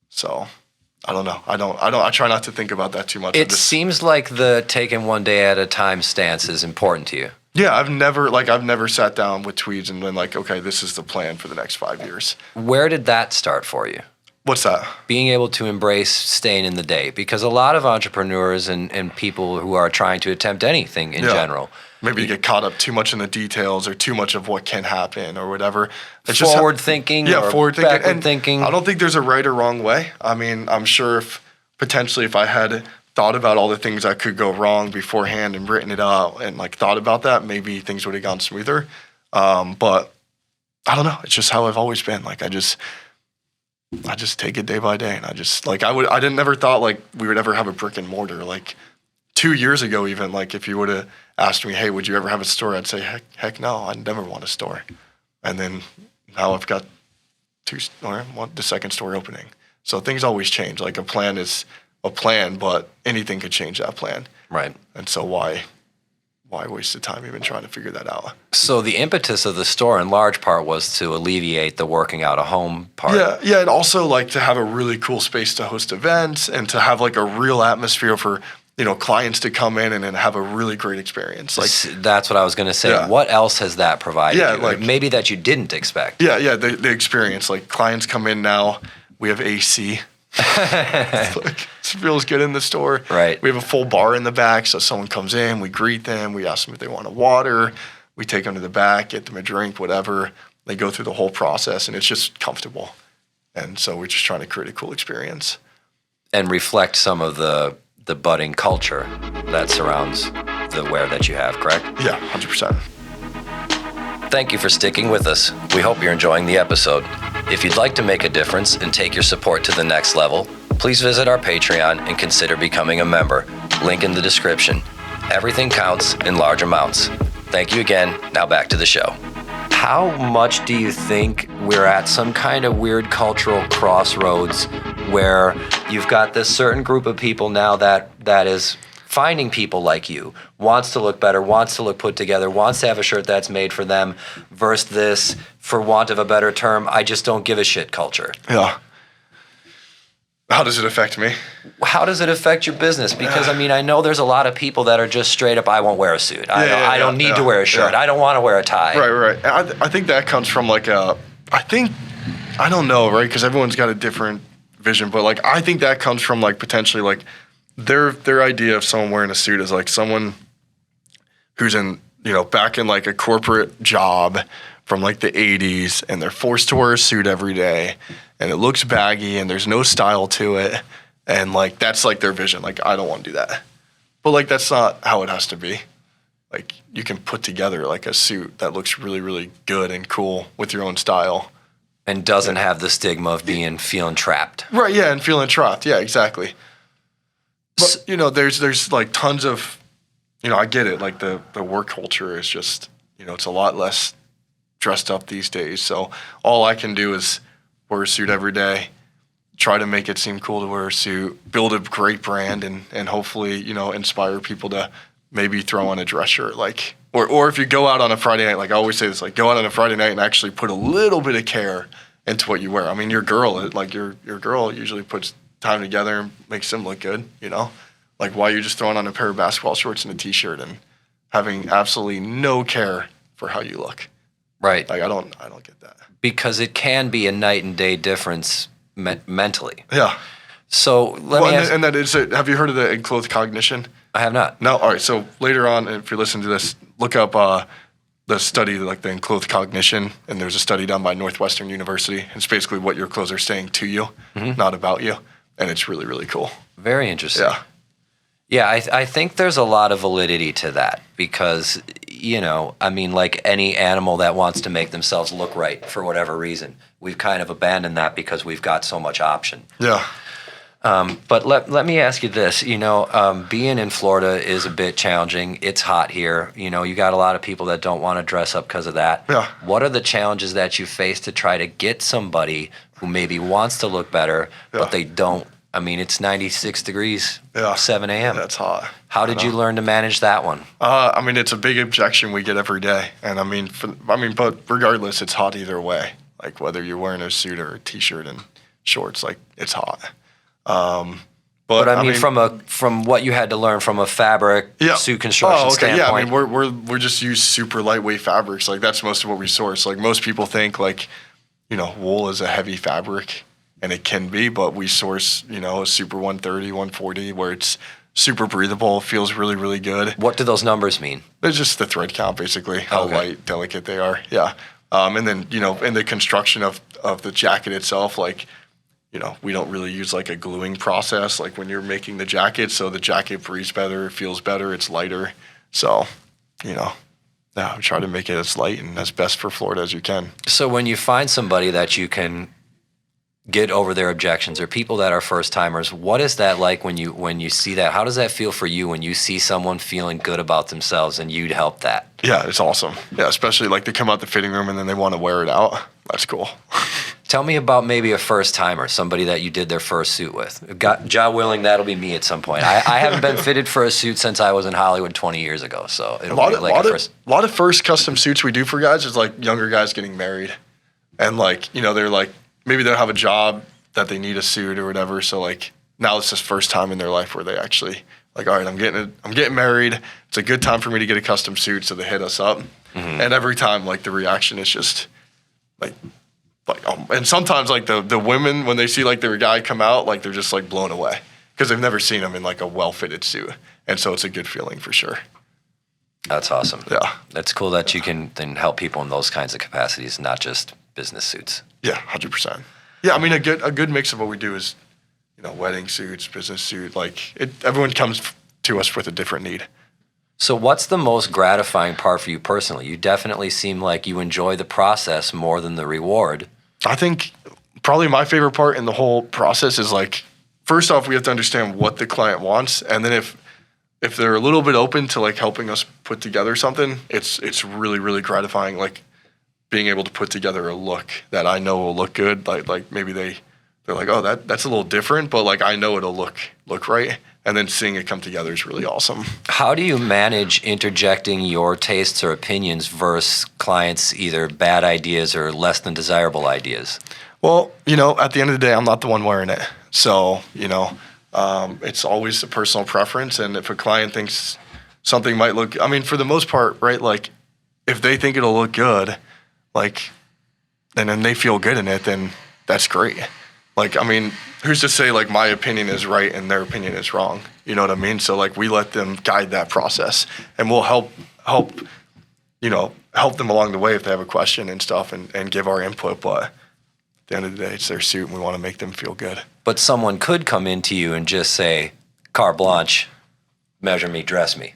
So I don't know. I try not to think about that too much. It seems like the taking one day at a time stance is important to you. Yeah, I've never sat down with Tweeds and been like, okay, this is the plan for the next 5 years. Where did that start for you? What's that? Being able to embrace staying in the day, because a lot of entrepreneurs and people who are trying to attempt anything in general. Maybe you get caught up too much in the details or too much of what can happen or whatever. It's forward thinking or backward thinking. I don't think there's a right or wrong way. I mean, I'm sure if I had thought about all the things that could go wrong beforehand and written it out and like thought about that, maybe things would have gone smoother. But I don't know. It's just how I've always been. Like I just take it day by day, and I just like I didn't never thought like we would ever have a brick and mortar. Like 2 years ago, even like if you would have asked me, hey, would you ever have a store? I'd say heck no, I never want a store. And then now I've got the second store opening. So things always change. Like a plan is a plan, but anything could change that plan. Right. And so why waste the time even trying to figure that out? So the impetus of the store in large part was to alleviate the working out of home part. Yeah, and also like to have a really cool space to host events and to have like a real atmosphere for, you know, clients to come in and then have a really great experience. Like that's what I was going to say. Yeah. What else has that provided you? Like maybe that you didn't expect. Yeah, the experience. Like clients come in now, we have AC. It feels good in the store. Right. We have a full bar in the back, so someone comes in, we greet them, we ask them if they want a water, we take them to the back, get them a drink, whatever. They go through the whole process, and it's just comfortable. And so we're just trying to create a cool experience. And reflect some of the budding culture that surrounds the wear that you have, correct? Yeah, 100%. Thank you for sticking with us. We hope you're enjoying the episode. If you'd like to make a difference and take your support to the next level, please visit our Patreon and consider becoming a member. Link in the description. Everything counts in large amounts. Thank you again. Now back to the show. How much do you think we're at some kind of weird cultural crossroads where you've got this certain group of people now that is finding people like you, wants to look better, wants to look put together, wants to have a shirt that's made for them, versus this, for want of a better term, I just don't give a shit culture? Yeah. How does it affect me? How does it affect your business? Because, I mean, I know there's a lot of people that are just straight up, I won't wear a suit. I don't need to wear a shirt. I don't want to wear a tie. Right. I think that comes from like I don't know, right? Because everyone's got a different vision, but like I think that comes from like potentially like their idea of someone wearing a suit is like someone who's in, back in like a corporate job from like the 80s, and they're forced to wear a suit every day, and it looks baggy and there's no style to it. And like, that's like their vision. Like, I don't want to do that. But like, that's not how it has to be. Like, you can put together like a suit that looks really, really good and cool with your own style. And doesn't have the stigma of feeling trapped. Right, yeah, and feeling trapped. Yeah, exactly. But, there's like tons of, I get it. Like the work culture is just, it's a lot less dressed up these days. So all I can do is wear a suit every day, try to make it seem cool to wear a suit, build a great brand, and hopefully, inspire people to maybe throw on a dress shirt. Like, or if you go out on a Friday night, like I always say this, like go out on a Friday night and actually put a little bit of care into what you wear. I mean, your girl usually puts time together and makes them look good, Like, why you're just throwing on a pair of basketball shorts and a t-shirt and having absolutely no care for how you look. Right. Like, I don't get that. Because it can be a night and day difference mentally. Yeah. So let me ask. And that is, have you heard of the enclothed cognition? I have not. No? All right. So later on, if you're listening to this, look up the study, like the enclothed cognition. And there's a study done by Northwestern University. It's basically what your clothes are saying to you, not about you. And it's really, really cool. Very interesting. Yeah. Yeah, I think there's a lot of validity to that because, I mean, like any animal that wants to make themselves look right for whatever reason, we've kind of abandoned that because we've got so much option. Yeah. But let me ask you this, being in Florida is a bit challenging. It's hot here. You got a lot of people that don't want to dress up because of that. Yeah. What are the challenges that you face to try to get somebody who maybe wants to look better, but they don't? I mean, it's 96 degrees, 7 a.m. That's hot. How did you learn to manage that one? I mean, it's a big objection we get every day. And but regardless, it's hot either way. Like whether you're wearing a suit or a t-shirt and shorts, like it's hot. But I mean, from what you had to learn from a fabric suit construction standpoint. Yeah, I mean, we're just use super lightweight fabrics. Like that's most of what we source. Like most people think like, wool is a heavy fabric. And it can be, but we source, a super 130, 140, where it's super breathable, feels really, really good. What do those numbers mean? It's just the thread count, basically, how light, delicate they are. Yeah. And then, in the construction of the jacket itself, like, we don't really use like a gluing process, like when you're making the jacket. So the jacket breathes better, feels better, it's lighter. So, we try to make it as light and as best for Florida as you can. So when you find somebody that you can get over their objections or people that are first timers, what is that like when you see that? How does that feel for you when you see someone feeling good about themselves and you'd help that? Yeah, it's awesome. Yeah, especially like they come out the fitting room and then they want to wear it out. That's cool. Tell me about maybe a first timer, somebody that you did their first suit with. God willing, that'll be me at some point. I haven't been fitted for a suit since I was in Hollywood 20 years ago, so it'll be like a lot of first custom suits we do for guys is like younger guys getting married, and like they're like, maybe they'll have a job that they need a suit or whatever. So like now it's this first time in their life where they actually like, all right, I'm getting married. It's a good time for me to get a custom suit. So they hit us up. And every time like the reaction is just like, and sometimes like the women, when they see like their guy come out, like they're just like blown away because they've never seen him in like a well-fitted suit. And so it's a good feeling for sure. That's awesome. Yeah. That's cool that you can then help people in those kinds of capacities, not just business suits. Yeah, 100%. Yeah, I mean, a good mix of what we do is, wedding suits, business suit. Like, everyone comes to us with a different need. So what's the most gratifying part for you personally? You definitely seem like you enjoy the process more than the reward. I think probably my favorite part in the whole process is, like, first off, we have to understand what the client wants. And then if they're a little bit open to, like, helping us put together something, it's really, really gratifying, like, being able to put together a look that I know will look good. Like maybe they're like, oh, that's a little different, but like I know it'll look right. And then seeing it come together is really awesome. How do you manage interjecting your tastes or opinions versus clients' either bad ideas or less than desirable ideas? Well, at the end of the day, I'm not the one wearing it. So, it's always a personal preference. And if a client thinks something might look, I mean, for the most part, right, like if they think it'll look good, like, and then they feel good in it, then that's great. Like, I mean, who's to say like my opinion is right and their opinion is wrong? You know what I mean? So like we let them guide that process, and we'll help them along the way if they have a question and stuff, and give our input. But at the end of the day, it's their suit, and we want to make them feel good. But someone could come into you and just say, carte blanche, measure me, dress me.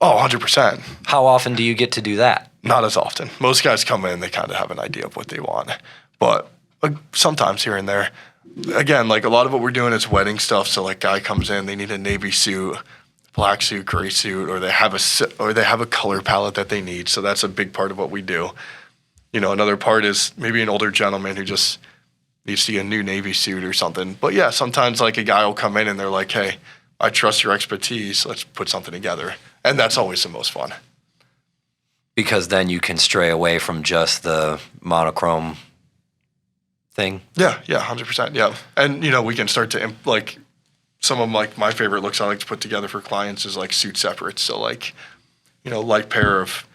Oh, 100%. How often do you get to do that? Not as often. Most guys come in, they kind of have an idea of what they want. But sometimes here and there. Again, like a lot of what we're doing is wedding stuff. So like guy comes in, they need a navy suit, black suit, gray suit, or they have a color palette that they need. So that's a big part of what we do. Another part is maybe an older gentleman who just needs to get a new navy suit or something. But yeah, sometimes like a guy will come in and they're like, hey, I trust your expertise. Let's put something together. And that's always the most fun. Because then you can stray away from just the monochrome thing. Yeah, 100%. Yeah. And, we can start to, like, some of like my favorite looks I like to put together for clients is like suit separates. So like, light pair of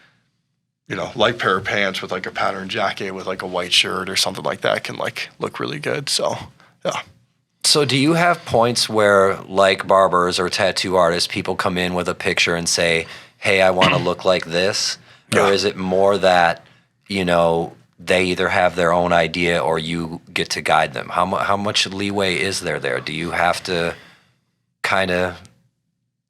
pants with like a pattern jacket with like a white shirt or something like that can like look really good. So, yeah. So do you have points where, like barbers or tattoo artists, people come in with a picture and say, hey, I want to look like this? Yeah. Or is it more that, they either have their own idea or you get to guide them? How much leeway is there? Do you have to kind of...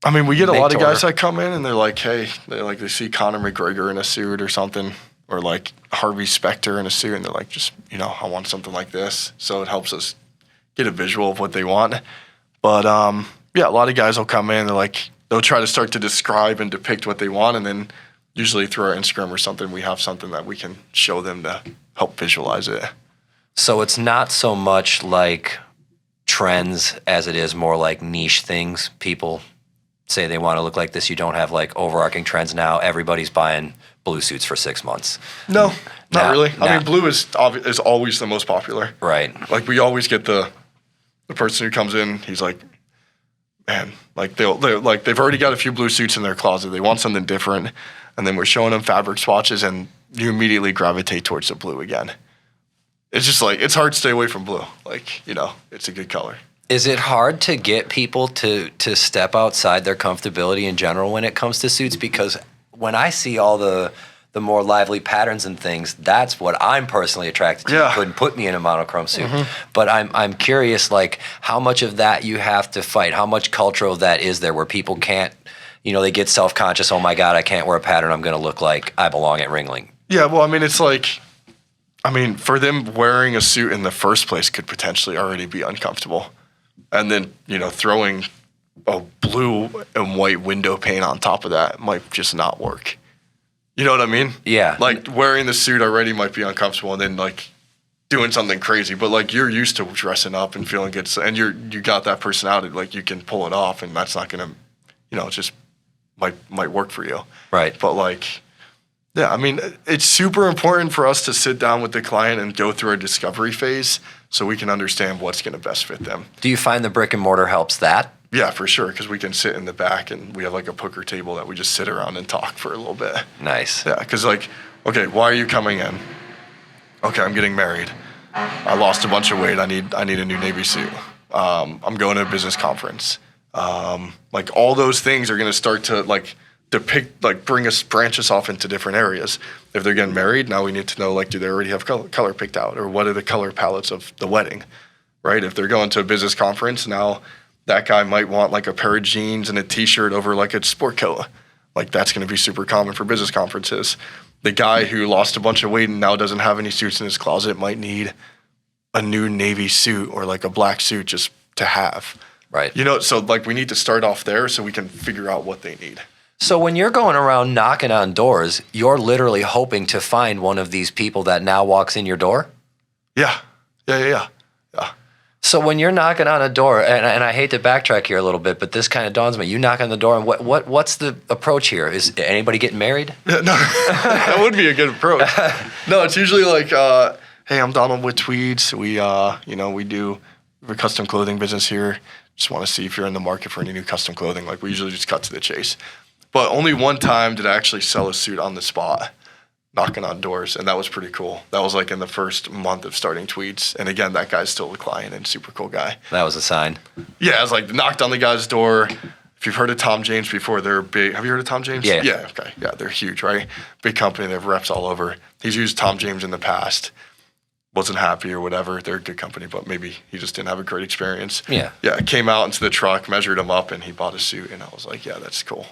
I mean, we get a lot of guys that come in and they're like, hey, they see Conor McGregor in a suit or something, or like Harvey Specter in a suit, and they're like, just, I want something like this. So it helps us get a visual of what they want. But yeah, a lot of guys will come in, they'll try to start to describe and depict what they want, and then usually through our Instagram or something, we have something that we can show them to help visualize it. So it's not so much like trends as it is more like niche things. People say they want to look like this. You don't have like overarching trends now. Everybody's buying blue suits for 6 months. No, not really. I mean, blue is always the most popular. Right. Like we always get the person who comes in, he's like, man, like they've already got a few blue suits in their closet. They want something different. And then we're showing them fabric swatches, and you immediately gravitate towards the blue again. It's just like, it's hard to stay away from blue. Like, it's a good color. Is it hard to get people to step outside their comfortability in general when it comes to suits? Because when I see all the more lively patterns and things, that's what I'm personally attracted to. Yeah. You couldn't put me in a monochrome suit. Mm-hmm. But I'm curious, like, how much of that you have to fight? How much cultural of that is there where people can't, they get self-conscious, oh my God, I can't wear a pattern, I'm going to look like I belong at Ringling. Yeah, well, I mean, it's like, for them wearing a suit in the first place could potentially already be uncomfortable. And then, throwing a blue and white window pane on top of that might just not work. You know what I mean? Yeah. Like, wearing the suit already might be uncomfortable, and then, like, doing something crazy. But, like, you're used to dressing up and feeling good, and you got that personality. Like, you can pull it off, and that's not going to, it's just might work for you. Right. But, like, yeah, I mean, it's super important for us to sit down with the client and go through a discovery phase so we can understand what's going to best fit them. Do you find the brick and mortar helps that? Yeah, for sure, because we can sit in the back and we have like a poker table that we just sit around and talk for a little bit. Nice. Yeah, because like, okay, why are you coming in? Okay, I'm getting married. I lost a bunch of weight. I need a new navy suit. I'm going to a business conference. Like all those things are going to start to like depict, like branch us off into different areas. If they're getting married, now we need to know, like, do they already have color picked out, or what are the color palettes of the wedding, right? If they're going to a business conference, now that guy might want like a pair of jeans and a t-shirt over like a sport coat. Like that's going to be super common for business conferences. The guy who lost a bunch of weight and now doesn't have any suits in his closet might need a new navy suit or like a black suit just to have. Right. So like we need to start off there so we can figure out what they need. So when you're going around knocking on doors, you're literally hoping to find one of these people that now walks in your door? Yeah. So when you're knocking on a door, and I hate to backtrack here a little bit, but this kind of dawns on me. You knock on the door, and what's the approach here? Is anybody getting married? Yeah, no, that would be a good approach. No, it's usually like, hey, I'm Donald with Tweeds. We do We have a custom clothing business here. Just want to see if you're in the market for any new custom clothing. Like, we usually just cut to the chase. But only one time did I actually sell a suit on the spot, knocking on doors, and that was pretty cool. That was like in the first month of starting Tweeds. And again, that guy's still a client and super cool guy. That was a sign. Yeah, I was like, knocked on the guy's door. If you've heard of Tom James before, they're big. Have you heard of Tom James? Yeah. Yeah, okay. Yeah, they're huge, right? Big company. They have reps all over. He's used Tom James in the past. Wasn't happy or whatever. They're a good company, but maybe he just didn't have a great experience. Yeah. Yeah, came out into the truck, measured him up, and he bought a suit. And I was like, yeah, that's cool.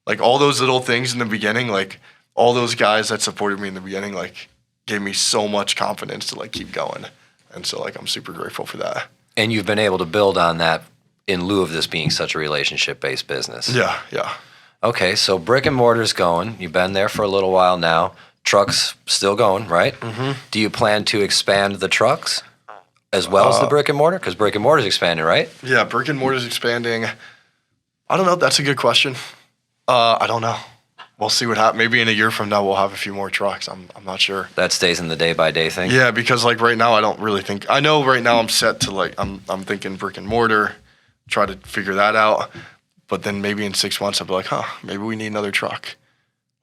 Like, all those little things in the beginning, like, all those guys that supported me in the beginning, like, gave me so much confidence to, like, keep going. And so, like, I'm super grateful for that. And you've been able to build on that in lieu of this being such a relationship-based business. Yeah, yeah. Okay, so brick and mortar's going. You've been there for a little while now. Trucks still going, right? Mm-hmm. Do you plan to expand the trucks as well as the brick and mortar? Because brick and mortar's expanding, right? Yeah, brick and mortar's expanding. I don't know. That's a good question. I don't know. We'll see what happens. Maybe in a year from now we'll have a few more trucks. I'm not sure. That stays in the day-by-day thing? Yeah, because like right now I don't really think. I know right now I'm set to like I'm thinking brick and mortar, try to figure that out. But then maybe in 6 months I'll be like, maybe we need another truck.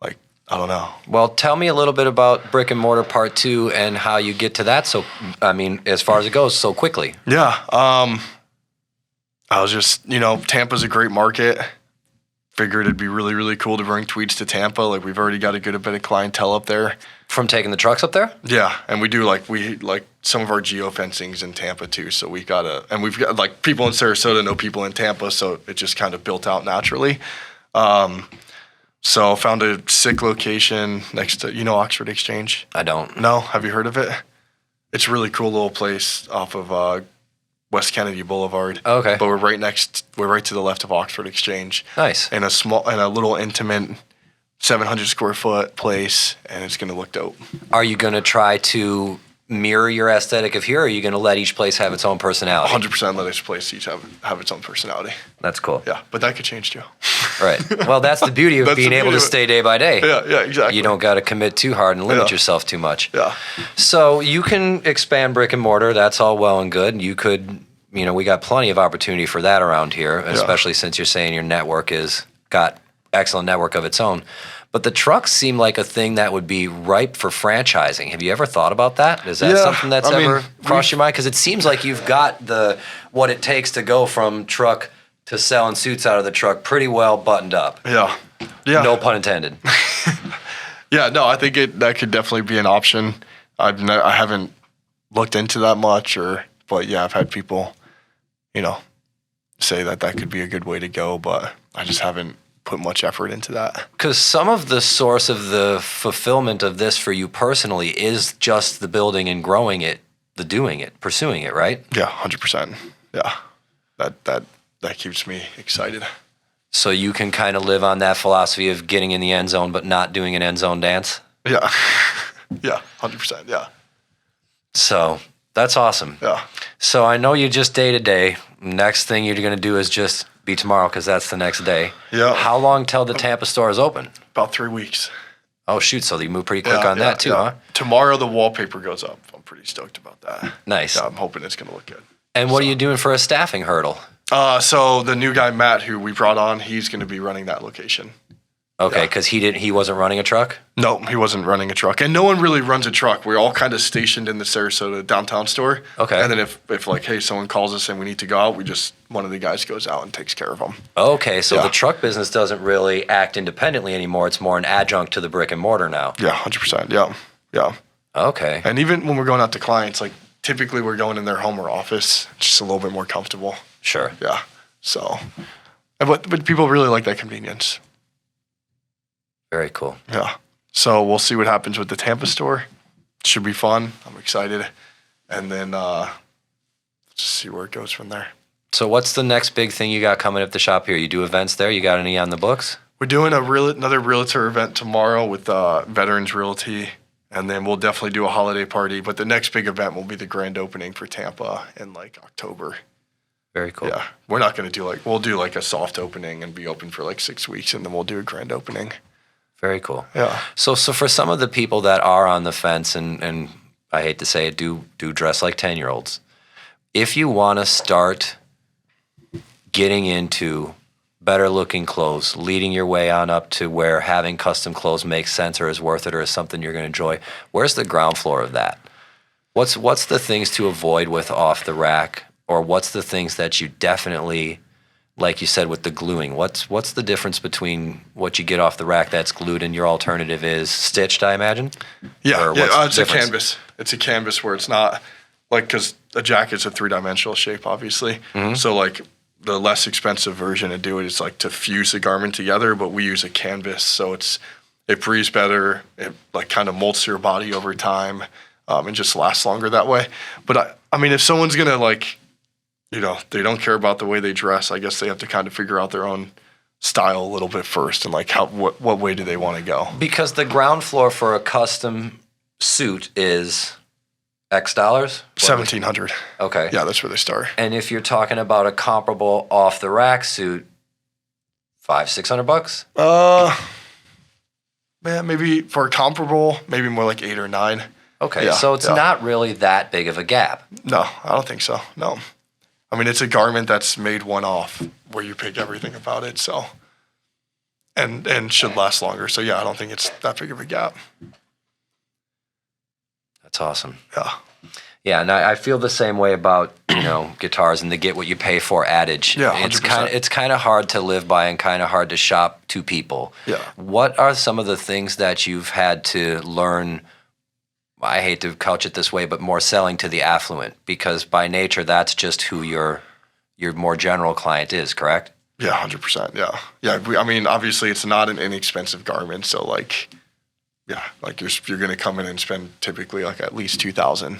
Like, I don't know. Well, tell me a little bit about brick and mortar part 2 and how you get to that. So, I mean, as far as it goes, so quickly. Yeah. I was just, Tampa's a great market. Figured it'd be really, really cool to bring Tweeds to Tampa. Like, we've already got a good bit of clientele up there. From taking the trucks up there? Yeah, and we do we some of our geofencing's in Tampa too. So we've got like people in Sarasota know people in Tampa, so it just kind of built out naturally. So found a sick location next to Oxford Exchange. I don't. No, have you heard of it? It's a really cool little place off of West Kennedy Boulevard. Okay. But we're right to the left of Oxford Exchange. Nice. In a little intimate 700 square foot place, and it's going to look dope. Are you going to try to mirror your aesthetic of here, or are you going to let each place have its own personality? 100% let each place have its own personality. That's cool. Yeah, but that could change too. Right. Well, that's the beauty of being able to stay day by day. Yeah, exactly. You don't got to commit too hard and limit yourself too much. Yeah. So you can expand brick and mortar. That's all well and good. You could, we got plenty of opportunity for that around here, especially since you're saying your network is got excellent network of its own. But the trucks seem like a thing that would be ripe for franchising. Have you ever thought about that? Is that something that's ever crossed your mind? Because it seems like you've got what it takes to go from truck to selling suits out of the truck pretty well buttoned up. Yeah. No pun intended. Yeah, no, I think that could definitely be an option. I haven't looked into that much, but yeah, I've had people, say that could be a good way to go, but I just haven't put much effort into that. Because some of the source of the fulfillment of this for you personally is just the building and growing it, the doing it, pursuing it, right? Yeah, 100%. Yeah, that keeps me excited. So you can kind of live on that philosophy of getting in the end zone but not doing an end zone dance? Yeah, yeah, 100%, yeah. So that's awesome. Yeah. So I know you just day to day. Next thing you're going to do is just be tomorrow because that's the next day. Yeah. How long till the Tampa store is open? About 3 weeks. Oh, shoot. So you move pretty quick on that too, huh? Tomorrow the wallpaper goes up. I'm pretty stoked about that. Nice. Yeah, I'm hoping it's going to look good. And what are you doing for a staffing hurdle? So the new guy, Matt, who we brought on, he's going to be running that location. Okay, because he wasn't running a truck? No, he wasn't running a truck. And no one really runs a truck. We're all kind of stationed in the Sarasota downtown store. Okay. And then if like, hey, someone calls us and we need to go out, one of the guys goes out and takes care of them. Okay, so the truck business doesn't really act independently anymore. It's more an adjunct to the brick and mortar now. Yeah, 100%. Yeah. Yeah. Okay. And even when we're going out to clients, like typically we're going in their home or office, just a little bit more comfortable. Sure. Yeah. So, but people really like that convenience. Very cool. Yeah. So we'll see what happens with the Tampa store. Should be fun. I'm excited. And then just see where it goes from there. So what's the next big thing you got coming up the shop here? You do events there? You got any on the books? We're doing another realtor event tomorrow with Veterans Realty. And then we'll definitely do a holiday party. But the next big event will be the grand opening for Tampa in like October. Very cool. Yeah. We're not going to do we'll do like a soft opening and be open for like 6 weeks. And then we'll do a grand opening. Very cool. Yeah. So for some of the people that are on the fence and I hate to say it, do dress like 10-year-olds, if you want to start getting into better looking clothes, leading your way on up to where having custom clothes makes sense or is worth it or is something you're going to enjoy, where's the ground floor of that? What's the things to avoid with off the rack, or what's the things that you definitely, like you said with the gluing, what's the difference between what you get off the rack that's glued and your alternative is stitched, I imagine? Yeah, it's a canvas. It's a canvas where it's not like, because a jacket's a 3-dimensional shape, obviously. Mm-hmm. So like the less expensive version to do it is like to fuse the garment together, but we use a canvas, so it breathes better. It like kind of molds to your body over time, and just lasts longer that way. But I mean, if someone's gonna like, you know, they don't care about the way they dress, I guess they have to kind of figure out their own style a little bit first, and like what way do they want to go? Because the ground floor for a custom suit is X dollars? $1,700. Okay. Yeah, that's where they start. And if you're talking about a comparable off the rack suit, $500-$600? Man, maybe for a comparable, maybe more like 8 or 9. Okay, yeah, so it's not really that big of a gap. No, I don't think so. No. I mean, it's a garment that's made one-off where you pick everything about it, so, and should last longer. So, yeah, I don't think it's that big of a gap. That's awesome. Yeah. Yeah, and I feel the same way about, you know, guitars and the get what you pay for adage. Yeah, 100%. It's kind of hard to live by and kind of hard to shop to people. Yeah. What are some of the things that you've had to learn? I hate to couch it this way, but more selling to the affluent, because by nature that's just who your more general client is, correct? Yeah, 100%. Yeah. Yeah, I mean, obviously it's not an inexpensive garment, so like, yeah, like you're going to come in and spend typically like at least $2,000.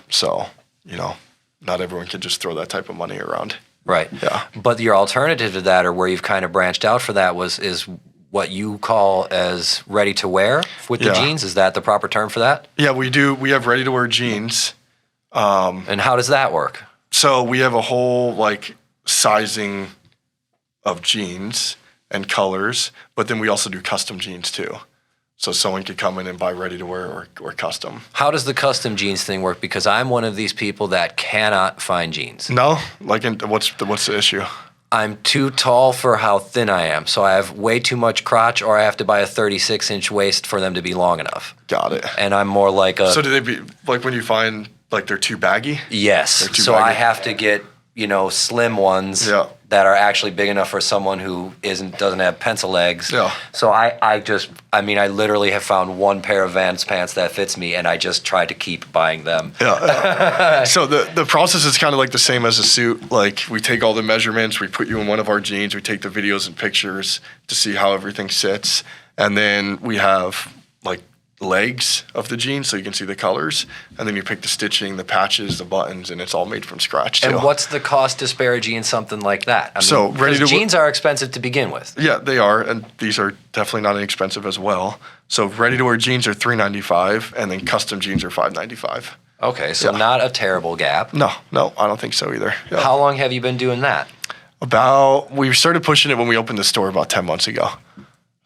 So, you know, not everyone can just throw that type of money around. Right. Yeah. But your alternative to that, or where you've kind of branched out for that, is what you call as ready to wear with the jeans. Is that the proper term for that? Yeah, we do. We have ready to wear jeans. And how does that work? So we have a whole like sizing of jeans and colors, but then we also do custom jeans too. So someone could come in and buy ready to wear or custom. How does the custom jeans thing work? Because I'm one of these people that cannot find jeans. No? Like, what's the issue? I'm too tall for how thin I am. So I have way too much crotch, or I have to buy a 36-inch waist for them to be long enough. Got it. And I'm more like a... So do they be, like when you find, like they're too baggy? Yes. Too so baggy? I have to get, you know, slim ones that are actually big enough for someone who doesn't have pencil legs. Yeah. So I literally have found one pair of Vans pants that fits me, and I just try to keep buying them. Yeah. So the process is kind of like the same as a suit. Like we take all the measurements, we put you in one of our jeans, we take the videos and pictures to see how everything sits, and then we have like legs of the jeans so you can see the colors, and then you pick the stitching, the patches, the buttons, and it's all made from scratch too. And what's the cost disparity in something like that? I mean, so ready to jeans are expensive to begin with. Yeah, they are, and these are definitely not inexpensive as well. So ready to wear jeans are $395, and then custom jeans are $595. Okay, so not a terrible gap. No, I don't think so either. Yeah. How long have you been doing that? We started pushing it when we opened the store about 10 months ago.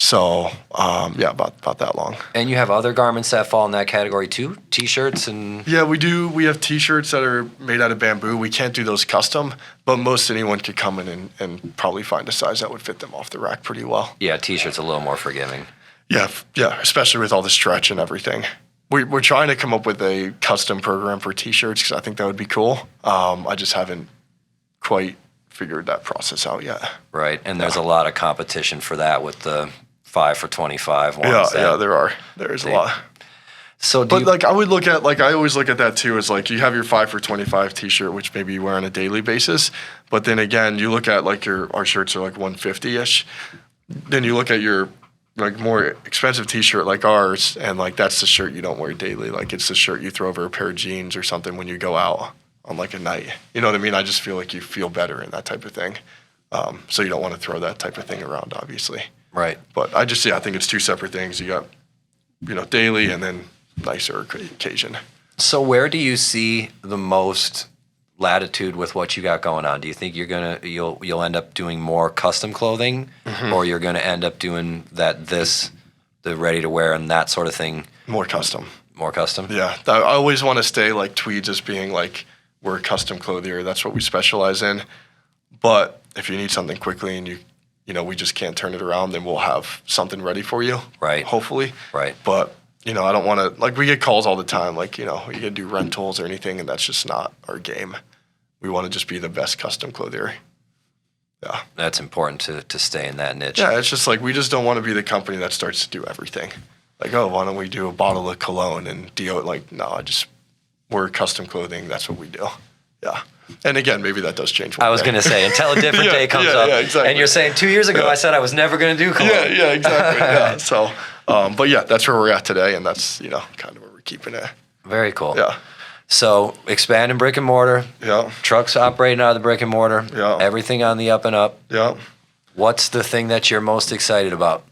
So, about that long. And you have other garments that fall in that category too? T-shirts and... Yeah, we do. We have T-shirts that are made out of bamboo. We can't do those custom, but most anyone could come in and probably find a size that would fit them off the rack pretty well. Yeah, T-shirts a little more forgiving. Yeah, especially with all the stretch and everything. We're trying to come up with a custom program for T-shirts because I think that would be cool. I just haven't quite figured that process out yet. Right, and there's a lot of competition for that with the 5 for $25 ones. Yeah, there are. There is a lot. So, I always look at that too as like you have your 5 for $25 T-shirt, which maybe you wear on a daily basis, but then again, you look at like our shirts are like $150-ish. Then you look at your like more expensive T-shirt like ours, and like that's the shirt you don't wear daily. Like it's the shirt you throw over a pair of jeans or something when you go out on like a night. You know what I mean? I just feel like you feel better in that type of thing. So you don't want to throw that type of thing around, obviously. Right. But I think it's two separate things. You got, daily and then nicer occasion. So where do you see the most latitude with what you got going on? Do you think you'll end up doing more custom clothing, or you're gonna end up doing the ready to wear and that sort of thing? More custom. More custom? Yeah. I always want to stay like Tweeds as being like we're a custom clothier. That's what we specialize in. But if you need something quickly and we just can't turn it around, then we'll have something ready for you. Right. Hopefully. Right. But, I don't want to, like, we get calls all the time, like, you got to do rentals or anything, and that's just not our game. We want to just be the best custom clothier. Yeah. That's important to stay in that niche. Yeah, it's just like we just don't want to be the company that starts to do everything. Like, oh, why don't we do a bottle of cologne and deo? Like, no, we're custom clothing. That's what we do. Yeah. And again, maybe that does change. I was going to say, until a different day comes up. Yeah, exactly. And you're saying 2 years ago, I said I was never going to do cologne. Yeah, exactly. Yeah. So, but yeah, that's where we're at today. And that's, kind of where we're keeping it. Very cool. Yeah. So expanding brick and mortar. Yeah. Trucks operating out of the brick and mortar. Yeah. Everything on the up and up. Yeah. What's the thing that you're most excited about?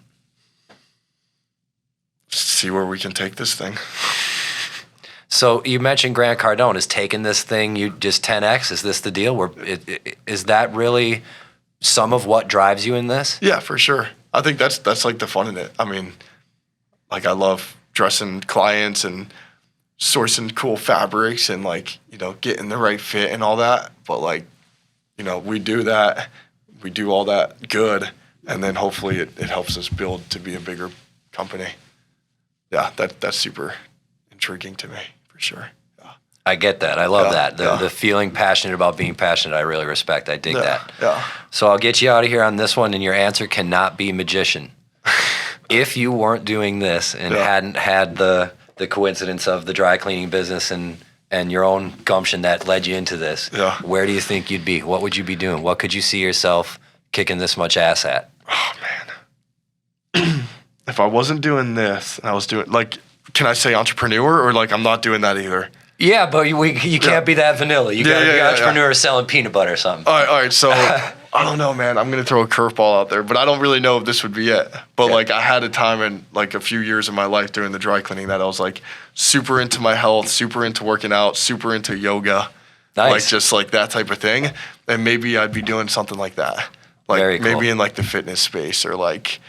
See where we can take this thing. So you mentioned Grant Cardone is taking this thing, you just 10X. Is this the deal? Is that really some of what drives you in this? Yeah, for sure. I think that's like the fun in it. I mean, like I love dressing clients and sourcing cool fabrics and like, getting the right fit and all that. But like, we do that. We do all that good. And then hopefully it helps us build to be a bigger company. Yeah, that's super intriguing to me, for sure. Yeah. I get that. I love that. The feeling passionate about being passionate, I really respect. I dig that. Yeah. So I'll get you out of here on this one, and your answer cannot be magician. If you weren't doing this and hadn't had the coincidence of the dry cleaning business and your own gumption that led you into this, where do you think you'd be? What would you be doing? What could you see yourself kicking this much ass at? Oh, man. If I wasn't doing this and I was doing, like, can I say entrepreneur or, like, I'm not doing that either? Yeah, but you can't be that vanilla. You got to be entrepreneur selling peanut butter or something. All right. So, I don't know, man. I'm going to throw a curveball out there, but I don't really know if this would be it. But, like, I had a time in, like, a few years of my life doing the dry cleaning that I was, like, super into my health, super into working out, super into yoga. Nice. Like, just, like, that type of thing. And maybe I'd be doing something like that. Like, very cool. Maybe in, like, the fitness space or, like,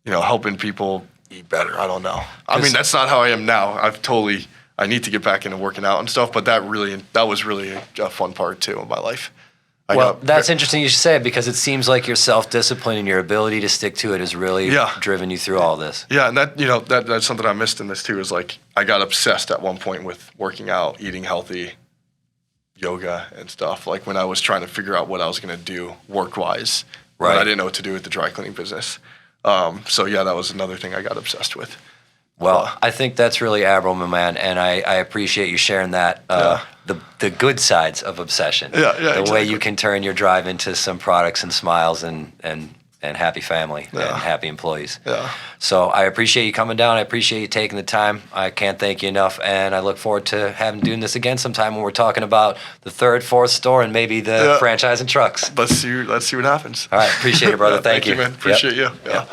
helping people eat better. I don't know. I mean, that's not how I am now. I need to get back into working out and stuff, but that was really a fun part too of my life. That's interesting you should say it, because it seems like your self-discipline and your ability to stick to it has really driven you through all this. Yeah, and that's something I missed in this too, is like I got obsessed at one point with working out, eating healthy, yoga and stuff, like when I was trying to figure out what I was going to do work-wise. Right. When I didn't know what to do with the dry cleaning business. So yeah, that was another thing I got obsessed with. Well, I think that's really admirable, my man, and I appreciate you sharing that, the good sides of obsession. The exactly. way you can turn your drive into some products and smiles and happy family and happy employees. Yeah. So I appreciate you coming down. I appreciate you taking the time. I can't thank you enough, and I look forward to doing this again sometime when we're talking about the third, fourth store and maybe the franchise and trucks. Let's see what happens. All right, appreciate it, brother. Thank you, man. Appreciate you. Yeah.